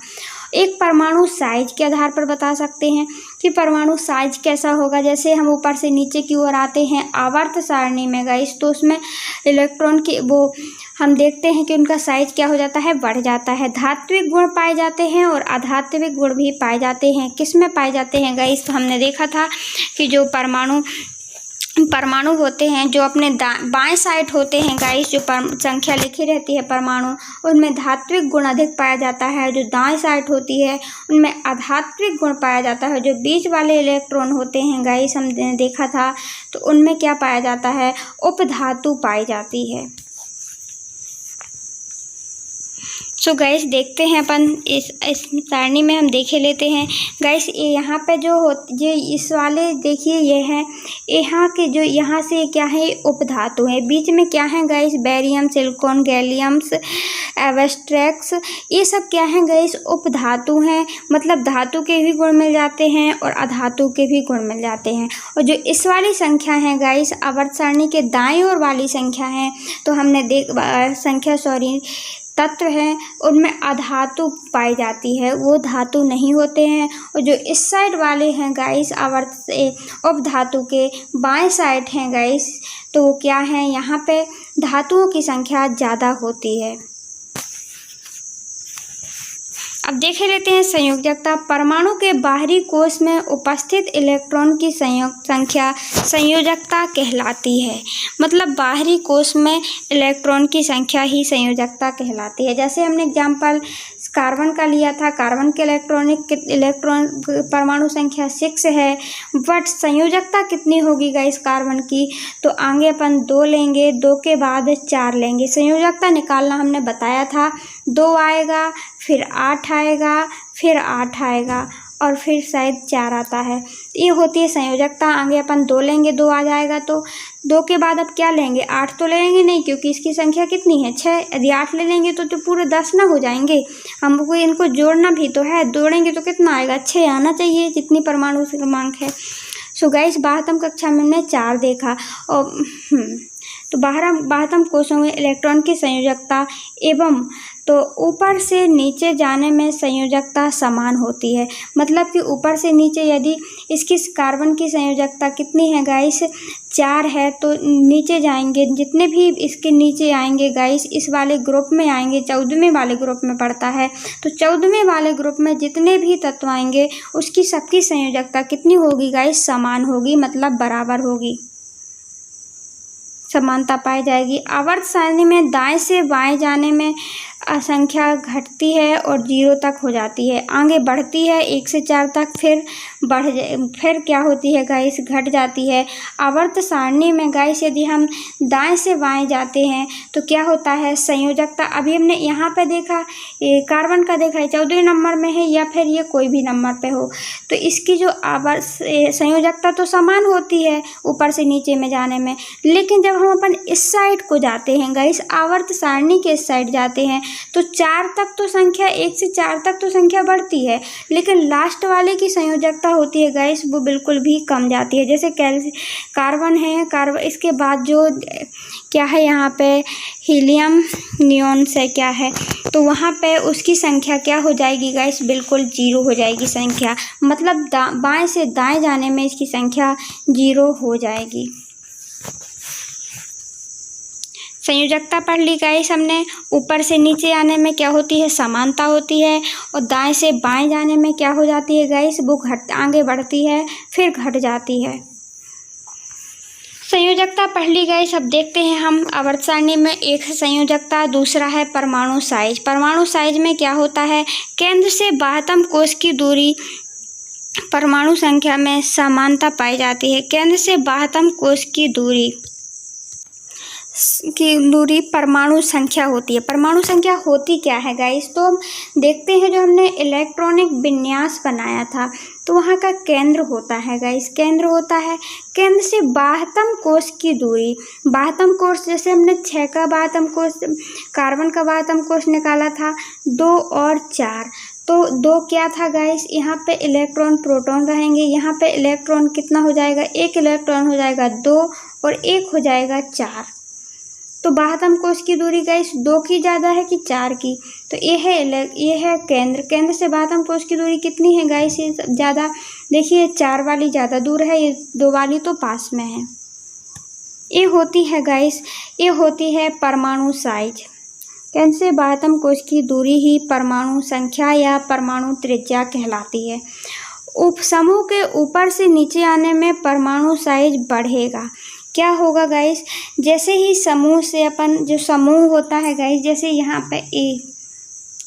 एक परमाणु साइज के आधार पर बता सकते हैं कि परमाणु साइज कैसा होगा। जैसे हम ऊपर से नीचे की ओर आते हैं आवर्त सारणी में गाइस, तो उसमें इलेक्ट्रॉन की वो हम देखते हैं कि उनका साइज क्या हो जाता है, बढ़ जाता है। धात्विक गुण पाए जाते हैं और अधात्विक गुण भी पाए जाते हैं। किस में पाए जाते हैं गाइस, तो हमने देखा था कि जो परमाणु होते हैं जो अपने बाएं साइड होते हैं गाइस, जो संख्या लिखी रहती है परमाणु, उनमें धात्विक गुण अधिक पाया जाता है। जो दाएं साइड होती है उनमें अधात्विक गुण पाया जाता है। जो बीच वाले इलेक्ट्रॉन होते हैं गाइस हमने देखा था, तो उनमें क्या पाया जाता है, उपधातु पाई जाती है। सो गाइस देखते हैं अपन इस सारणी में हम देखे लेते हैं गाइस। ये यहाँ पे जो इस वाले देखिए ये है, यहाँ के जो यहाँ से क्या है उपधातु है, बीच में क्या है गाइस, बेरियम, सिलिकॉन, गैलियम्स, एवेस्ट्रैक्स, ये सब क्या है गाइस, उपधातु हैं। मतलब धातु के भी गुण मिल जाते हैं और अधातु के भी गुण मिल जाते हैं। और जो इस वाली संख्या है गाइस आवर्त सारणी के दाएं ओर वाली संख्या है, तो हमने तत्व हैं उनमें अधातु पाई जाती है, वो धातु नहीं होते हैं। और जो इस साइड वाले हैं गाइस आवर्त से उपधातु के बाएं साइड हैं गाइस, तो वो क्या है, यहाँ पे धातुओं की संख्या ज़्यादा होती है। अब देख लेते हैं संयोजकता। परमाणु के बाहरी कोश में उपस्थित इलेक्ट्रॉन की संख्या संयोजकता कहलाती है। मतलब बाहरी कोश में इलेक्ट्रॉन की संख्या ही संयोजकता कहलाती है। जैसे हमने एग्जाम्पल कार्बन का लिया था, कार्बन के इलेक्ट्रॉन परमाणु संख्या 6 है, बट संयोजकता कितनी होगी गाइस कार्बन की, तो आगे अपन 2 लेंगे, 2 के बाद 4 लेंगे। संयोजकता निकालना हमने बताया था, 2 आएगा, फिर 8 आएगा, फिर 8 आएगा और फिर शायद 4 आता है। ये होती है संयोजकता। आगे अपन 2 लेंगे, 2 आ जाएगा तो 2 के बाद अब क्या लेंगे, 8 तो लेंगे नहीं क्योंकि इसकी संख्या कितनी है 6। यदि 8 ले लेंगे तो पूरे 10 ना हो जाएंगे। हमको इनको जोड़ना भी तो है, जोड़ेंगे तो कितना आएगा, 6 आना चाहिए जितनी परमाणु क्रमांक है। सो गाइस 12वीं कक्षा में हमने 4 देखा। और तो 12वीं कोशों में इलेक्ट्रॉन की संयोजकता एवं तो ऊपर से नीचे जाने में संयोजकता समान होती है। मतलब कि ऊपर से नीचे यदि इसकी कार्बन की संयोजकता कितनी है गाइस, 4 है, तो नीचे जाएंगे जितने भी इसके नीचे आएंगे गाइस, इस वाले ग्रुप में आएंगे, 14वें वाले ग्रुप में पड़ता है। तो 14वें वाले ग्रुप में जितने भी तत्व आएंगे उसकी सबकी संयोजकता कितनी होगी गाइस, समान होगी, मतलब बराबर होगी, समानता पाई जाएगी। आवर्त सारणी में दाएं से बाएं जाने में संख्या घटती है और 0 तक हो जाती है, आगे बढ़ती है 1 से 4 तक, फिर क्या होती है गाइस, घट जाती है। आवर्त सारणी में गाइस यदि हम दाएं से बाएं जाते हैं तो क्या होता है, संयोजकता अभी हमने यहाँ पे देखा, ये कार्बन का देखा है 14वें नंबर में है या फिर ये कोई भी नंबर पे हो, तो इसकी जो आवर्त संयोजकता तो समान होती है ऊपर से नीचे में जाने में। लेकिन जब हम अपन इस साइड को जाते हैं गाइस, आवर्त सारणी के इस साइड जाते हैं तो 4 तक तो संख्या, 1 से 4 तक तो संख्या बढ़ती है, लेकिन लास्ट वाले की संयोजकता होती है गाइस वो बिल्कुल भी कम जाती है। जैसे कार्बन है, कार्बन इसके बाद जो क्या है यहाँ पे हीलियम नियॉन से क्या है, तो वहाँ पे उसकी संख्या क्या हो जाएगी गाइस, बिल्कुल 0 हो जाएगी संख्या, मतलब बाएं से दाएं जाने में इसकी संख्या 0 हो जाएगी। संयोजकता पढ़ ली गाइस हमने। ऊपर से नीचे आने में क्या होती है, समानता होती है, और दाएं से बाएं जाने में क्या हो जाती है गाइस, वो आगे बढ़ती है फिर घट जाती है। संयोजकता पढ़ ली गाइस। अब देखते हैं हम आवर्त सारणी में, एक है संयोजकता, दूसरा है परमाणु साइज। परमाणु साइज में क्या होता है, केंद्र से बाह्यतम कोश की दूरी परमाणु संख्या में समानता पाई जाती है। केंद्र से बाह्यतम कोश की दूरी परमाणु संख्या होती है। परमाणु संख्या होती क्या है गाइस, तो हम देखते हैं जो हमने इलेक्ट्रॉनिक विन्यास बनाया था तो वहाँ का केंद्र होता है गाइस, केंद्र होता है, केंद्र से बाह्यतम कोश की दूरी। बाह्यतम कोश जैसे हमने 6 का बाह्यतम कोश, कार्बन का बाह्यतम कोश निकाला था 2 और 4, तो 2 क्या था गाइस, यहाँ पे इलेक्ट्रॉन प्रोटॉन रहेंगे, यहाँ पे इलेक्ट्रॉन कितना हो जाएगा, 1 इलेक्ट्रॉन हो जाएगा 2 और 1 हो जाएगा 4। तो बाह्यतम कोश की दूरी गाइस 2 की ज़्यादा है कि 4 की, तो ये है केंद्र। केंद्र से बाह्यतम कोश की दूरी कितनी है गाइस, ये ज़्यादा, देखिए 4 वाली ज़्यादा दूर है, ये 2 वाली तो पास में है। ये होती है गाइस, ये होती है परमाणु साइज। केंद्र से बाह्यतम कोश की दूरी ही परमाणु संख्या या परमाणु त्रिज्या कहलाती है। समूह के ऊपर से नीचे आने में परमाणु साइज बढ़ेगा। क्या होगा गाइस, जैसे ही समूह से अपन, जो समूह होता है गाइस, जैसे यहाँ पे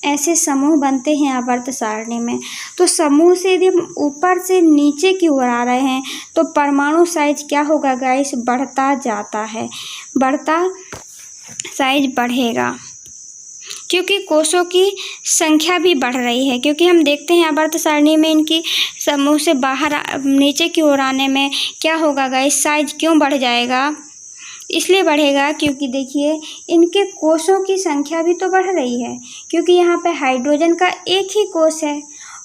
ऐसे समूह बनते हैं आवर्त सारणी में, तो समूह से यदि हम ऊपर से नीचे की ओर आ रहे हैं तो परमाणु साइज क्या होगा गाइस, बढ़ता जाता है, बढ़ता साइज बढ़ेगा, क्योंकि कोशों की संख्या भी बढ़ रही है। क्योंकि हम देखते हैं आवर्त सारणी में इनकी समूह से बाहर नीचे की ओर आने में क्या होगा गाइस, साइज क्यों बढ़ जाएगा, इसलिए बढ़ेगा क्योंकि देखिए इनके कोशों की संख्या भी तो बढ़ रही है, क्योंकि यहाँ पे हाइड्रोजन का एक ही कोश है,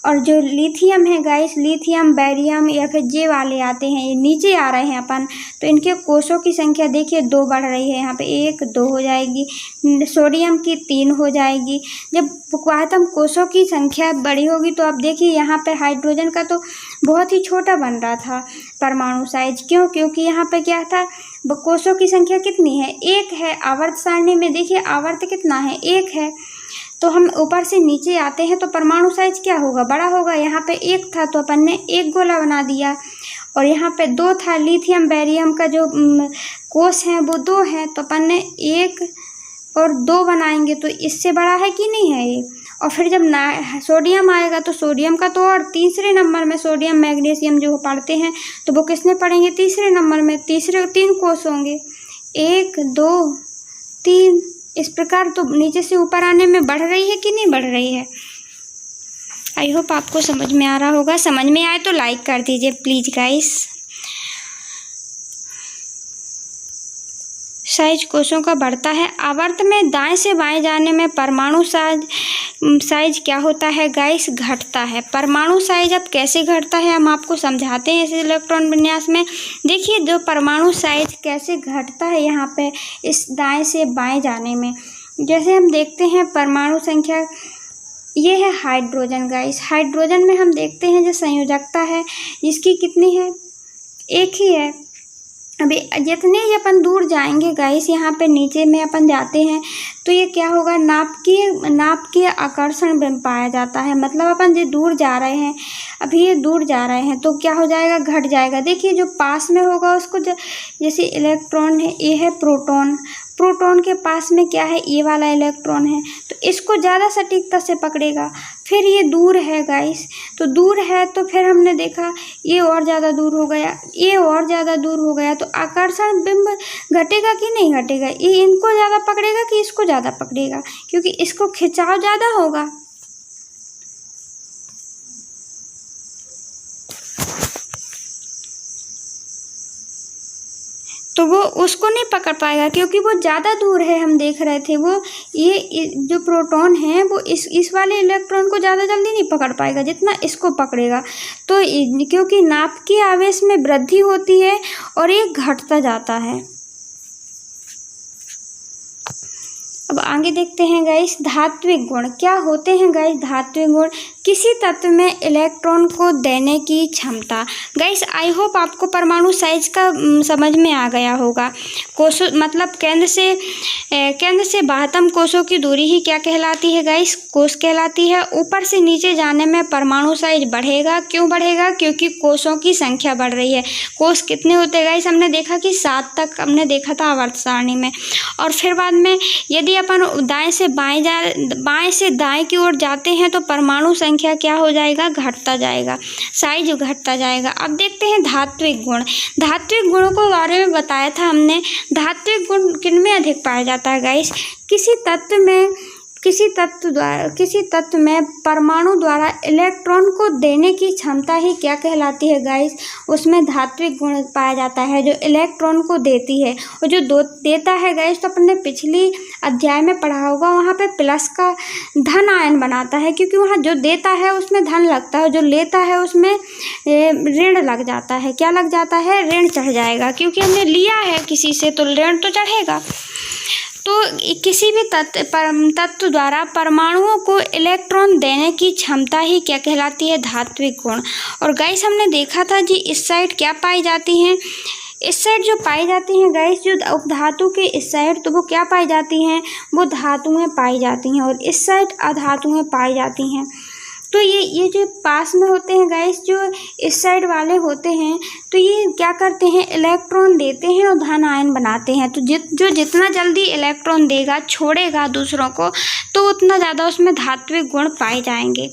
और जो लिथियम है गाइस, लिथियम, बैरियम या फिर जे वाले आते हैं, ये नीचे आ रहे हैं अपन, तो इनके कोशों की संख्या देखिए 2 बढ़ रही है, यहाँ पे 1 2 हो जाएगी, सोडियम की 3 हो जाएगी। जब बाह्यतम कोशों की संख्या बड़ी होगी तो अब देखिए यहाँ पे हाइड्रोजन का तो बहुत ही छोटा बन रहा था परमाणु साइज, क्यों, क्योंकि यहाँ पे क्या था, कोशों की संख्या कितनी है, 1 है। आवर्त सारणी में देखिए आवर्त कितना है, 1 है, तो हम ऊपर से नीचे आते हैं तो परमाणु साइज क्या होगा, बड़ा होगा। यहाँ पे 1 था तो अपन ने 1 गोला बना दिया, और यहाँ पे 2 था, लिथियम बैरियम का जो कोश है वो 2 है, तो अपन ने 1 और 2 बनाएंगे, तो इससे बड़ा है कि नहीं है ये। और फिर जब सोडियम आएगा तो सोडियम का तो और तीसरे नंबर में, सोडियम मैग्नीशियम जो पढ़ते हैं तो वो किसने पढ़ेंगे, तीसरे नंबर में, 3 कोश होंगे, 1 2 3, इस प्रकार तो नीचे से ऊपर आने में बढ़ रही है कि नहीं बढ़ रही है। आई होप आपको समझ में आ रहा होगा। समझ में आए तो लाइक कर दीजिए प्लीज़ गाइस। साइज कोषों का बढ़ता है। आवर्त में दाएं से बाएं जाने में परमाणु साइज क्या होता है गाइस? घटता है। परमाणु साइज अब कैसे घटता है हम आपको समझाते हैं इस इलेक्ट्रॉन विन्यास में। देखिए जो परमाणु साइज कैसे घटता है यहाँ पे इस दाएं से बाएं जाने में। जैसे हम देखते हैं परमाणु संख्या, ये है हाइड्रोजन गाइस। हाइड्रोजन में हम देखते हैं जो संयोजकता है इसकी कितनी है? एक ही है। अभी जितने ही अपन दूर जाएंगे गाइस, यहाँ पे नीचे में अपन जाते हैं तो ये क्या होगा? नाभिकीय आकर्षण बिंब पाया जाता है। मतलब अपन जो दूर जा रहे हैं, अभी ये दूर जा रहे हैं तो क्या हो जाएगा? घट जाएगा। देखिए जो पास में होगा उसको जैसे इलेक्ट्रॉन है, ये है प्रोटॉन। प्रोटॉन के पास में क्या है? ये वाला इलेक्ट्रॉन है, तो इसको ज़्यादा सटीकता से पकड़ेगा। फिर ये दूर है गाइस, तो दूर है तो फिर हमने देखा ये और ज़्यादा दूर हो गया, ये और ज़्यादा दूर हो गया, तो आकर्षण बिंब घटेगा कि नहीं घटेगा? ये इनको ज़्यादा पकड़ेगा कि इसको ज़्यादा पकड़ेगा? क्योंकि इसको खिंचाव ज़्यादा होगा। तो वो उसको नहीं पकड़ पाएगा क्योंकि वो ज़्यादा दूर है। हम देख रहे थे वो ये जो प्रोटॉन है वो इस वाले इलेक्ट्रॉन को ज़्यादा जल्दी नहीं पकड़ पाएगा जितना इसको पकड़ेगा। तो क्योंकि नाभिकीय आवेश में वृद्धि होती है और ये घटता जाता है। अब आगे देखते हैं गाइस धात्विक गुण क्या होते हैं गाइस। धात्विक गुण किसी तत्व में इलेक्ट्रॉन को देने की क्षमता। गाइस आई होप आपको परमाणु साइज का समझ में आ गया होगा। कोषों मतलब केंद्र से बाह्यतम कोषों की दूरी ही क्या कहलाती है गाइस? कोष कहलाती है। ऊपर से नीचे जाने में परमाणु साइज बढ़ेगा। क्यों बढ़ेगा? क्योंकि कोषों की संख्या बढ़ रही है। कोष कितने होते हैं गाइस? हमने देखा कि 7 तक हमने देखा था आवर्त सारणी में। और फिर बाद में यदि अपन बाएं से दाएं की ओर जाते हैं तो परमाणु संख्या क्या हो जाएगा? घटता जाएगा, साइज घटता जाएगा। अब देखते हैं धात्विक गुण। धात्विक गुणों के बारे में बताया था हमने। धात्विक गुण किनमें अधिक पाया जाता है गाइस? किसी तत्व में परमाणु द्वारा इलेक्ट्रॉन को देने की क्षमता ही क्या कहलाती है गाइस? उसमें धात्विक गुण पाया जाता है जो इलेक्ट्रॉन को देती है। और जो देता है गाइस तो अपने पिछली अध्याय में पढ़ा होगा, वहाँ पे प्लस का धन आयन बनाता है क्योंकि वहाँ जो देता है उसमें धन लगता है, जो लेता है उसमें ऋण लग जाता है। क्या लग जाता है? ऋण चढ़ जाएगा क्योंकि हमने लिया है किसी से तो ऋण तो चढ़ेगा। तो किसी भी तत्व द्वारा परमाणुओं को इलेक्ट्रॉन देने की क्षमता ही क्या कहलाती है? धात्विक गुण। और गाइस हमने देखा था जी इस साइड क्या पाई जाती हैं? इस साइड जो पाई जाती हैं गाइस, जो उपधातु के इस साइड तो वो क्या पाई जाती हैं? वो धातुएं पाई जाती हैं। और इस साइड अधातुएं पाई जाती हैं। तो ये जो पास में होते हैं गाइस, जो इस साइड वाले होते हैं, तो ये क्या करते हैं? इलेक्ट्रॉन देते हैं और धन आयन बनाते हैं। तो जो जितना जल्दी इलेक्ट्रॉन देगा, छोड़ेगा दूसरों को, तो उतना ज़्यादा उसमें धात्विक गुण पाए जाएंगे।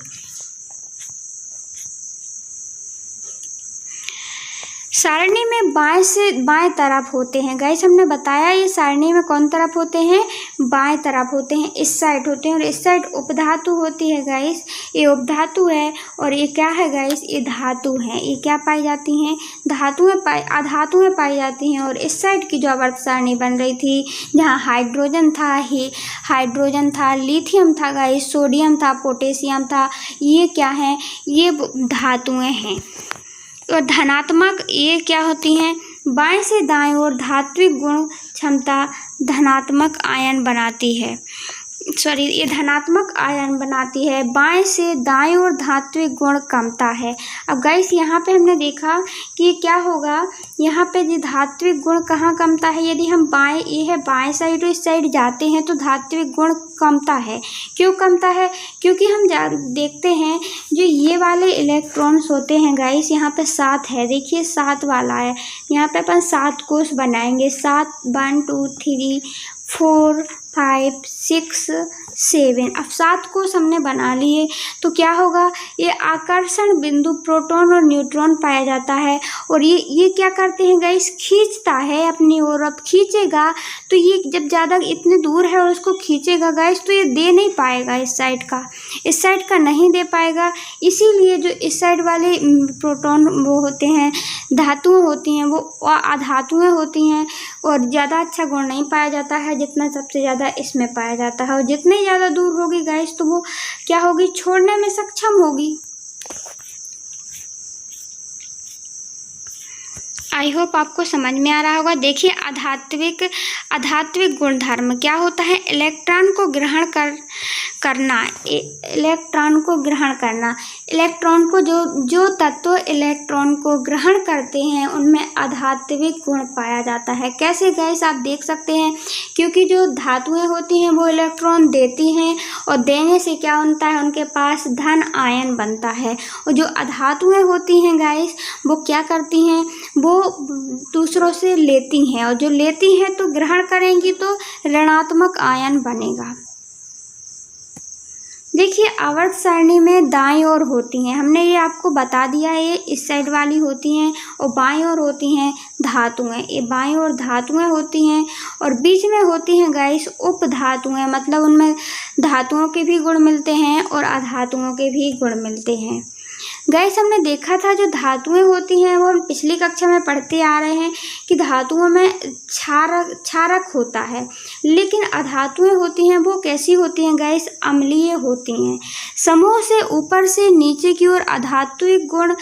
सारणी में बाएं से बाएं तरफ होते हैं गाइस। हमने बताया ये सारणी में कौन तरफ होते हैं? बाएं तरफ होते हैं, इस साइड होते हैं। और इस साइड उपधातु होती है गाइस, ये उपधातु है। और ये क्या है गाइस? ये धातु है। ये क्या पाई जाती हैं? अधातुएं पाई जाती हैं। और इस साइड की जो आवर्त सारणी बन रही थी, जहाँ हाइड्रोजन था, लिथियम था गाइस, सोडियम था, पोटेशियम था, ये क्या है? ये धातुएं हैं। और धनात्मक ये क्या होती हैं? बाएं से दाएं ओर धात्विक गुण क्षमता धनात्मक आयन बनाती है। ये धनात्मक आयन बनाती है। बाएं से दाएं ओर धात्विक गुण कमता है। अब गाइस यहाँ पे हमने देखा कि क्या होगा, यहाँ पे जो धात्विक गुण कहाँ कमता है? यदि हम ये है बाएं साइड और इस साइड जाते हैं तो धात्विक गुण कमता है। क्यों कमता है? क्योंकि हम देखते हैं जो ये वाले इलेक्ट्रॉन्स होते हैं गाइस, यहाँ पे 7 है। देखिए 7 वाला है। यहाँ पे अपन 7 कोष बनाएंगे। 7 1 2 3 4 5, 6, 7। अब 7 कोष हमने बना लिए तो क्या होगा, ये आकर्षण बिंदु प्रोटॉन और न्यूट्रॉन पाया जाता है। और ये क्या करते हैं गाइस, खींचता है अपनी ओर। अब खींचेगा तो ये जब ज़्यादा इतने दूर है और उसको खींचेगा गाइस तो ये दे नहीं पाएगा, इस साइड का नहीं दे पाएगा। इसीलिए जो इस साइड वाले प्रोटॉन वो होते हैं, धातुएं होती हैं, वो अधातुएं होती हैं और ज़्यादा अच्छा गुण नहीं पाया जाता है जितना सबसे ज़्यादा इसमें पाया जाता है। और जितने ज़्यादा दूर होगी गाइस तो वो क्या होगी, छोड़ने में सक्षम होगी। आई होप आपको समझ में आ रहा होगा। देखिए आध्यात्मिक गुणधर्म क्या होता है, इलेक्ट्रॉन को ग्रहण करना। इलेक्ट्रॉन को जो तत्व इलेक्ट्रॉन को ग्रहण करते हैं उनमें आध्यात्मिक गुण पाया जाता है। कैसे गाइस, आप देख सकते हैं, क्योंकि जो धातुएं होती हैं वो इलेक्ट्रॉन देती हैं और देने से क्या बनता है, उनके पास धन आयन बनता है। और जो अधातुएं होती हैं गाइस वो क्या करती हैं, वो दूसरों से लेती हैं और जो लेती हैं तो ग्रहण करेंगी तो ऋणात्मक आयन बनेगा। देखिए आवर्त सारणी में दाईं ओर होती हैं, हमने ये आपको बता दिया है, ये इस साइड वाली होती हैं और बाईं ओर होती हैं धातुएं। ये बाईं ओर धातुएं होती हैं और बीच में होती हैं गाइस उपधातुएं, मतलब उनमें धातुओं के भी गुण मिलते हैं और अधातुओं के भी गुण मिलते हैं। गाइस हमने देखा था जो धातुएं होती हैं वो हम पिछली कक्षा में पढ़ते आ रहे हैं कि धातुओं में क्षारक होता है, लेकिन अधातुएं होती हैं वो कैसी होती हैं गाइस, अम्लीय होती हैं। समूह से ऊपर से नीचे की ओर अधात्विक गुण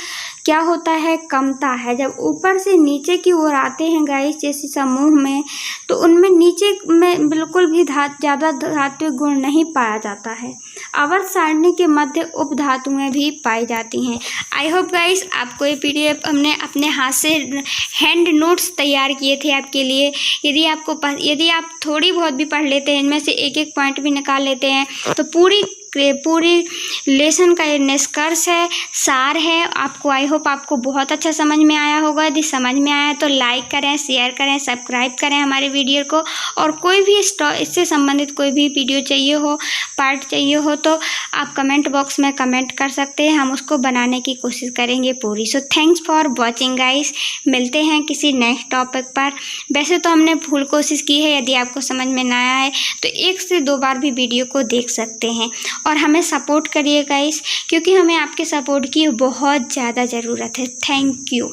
क्या होता है, कमता है। जब ऊपर से नीचे की ओर आते हैं गाइस जैसे समूह में, तो उनमें नीचे में बिल्कुल भी ज़्यादा धात्विक गुण नहीं पाया जाता है। आवर्त सारणी के मध्य उपधातुएं भी पाई जाती हैं। आई होप गाइस आपको ये PDF हमने अपने हाथ से हैंड नोट्स तैयार किए थे आपके लिए। यदि आप थोड़ी बहुत भी पढ़ लेते हैं, इनमें से एक एक पॉइंट भी निकाल लेते हैं, तो पूरी लेसन का ये निष्कर्ष है, सार है। आपको आई होप आपको बहुत अच्छा समझ में आया होगा। यदि समझ में आया तो लाइक करें, शेयर करें, सब्सक्राइब करें हमारे वीडियो को। और कोई भी इससे संबंधित कोई भी वीडियो चाहिए हो, पार्ट चाहिए हो, तो आप कमेंट बॉक्स में कमेंट कर सकते हैं, हम उसको बनाने की कोशिश करेंगे पूरी। So thanks for watching guys, मिलते हैं किसी नेक्स्ट टॉपिक पर। वैसे तो हमने फुल कोशिश की है, यदि आपको समझ में ना आया है तो 1 से 2 बार भी वीडियो को देख सकते हैं। और हमें सपोर्ट करिए गाइस, क्योंकि हमें आपके सपोर्ट की बहुत ज़्यादा ज़रूरत है। Thank you.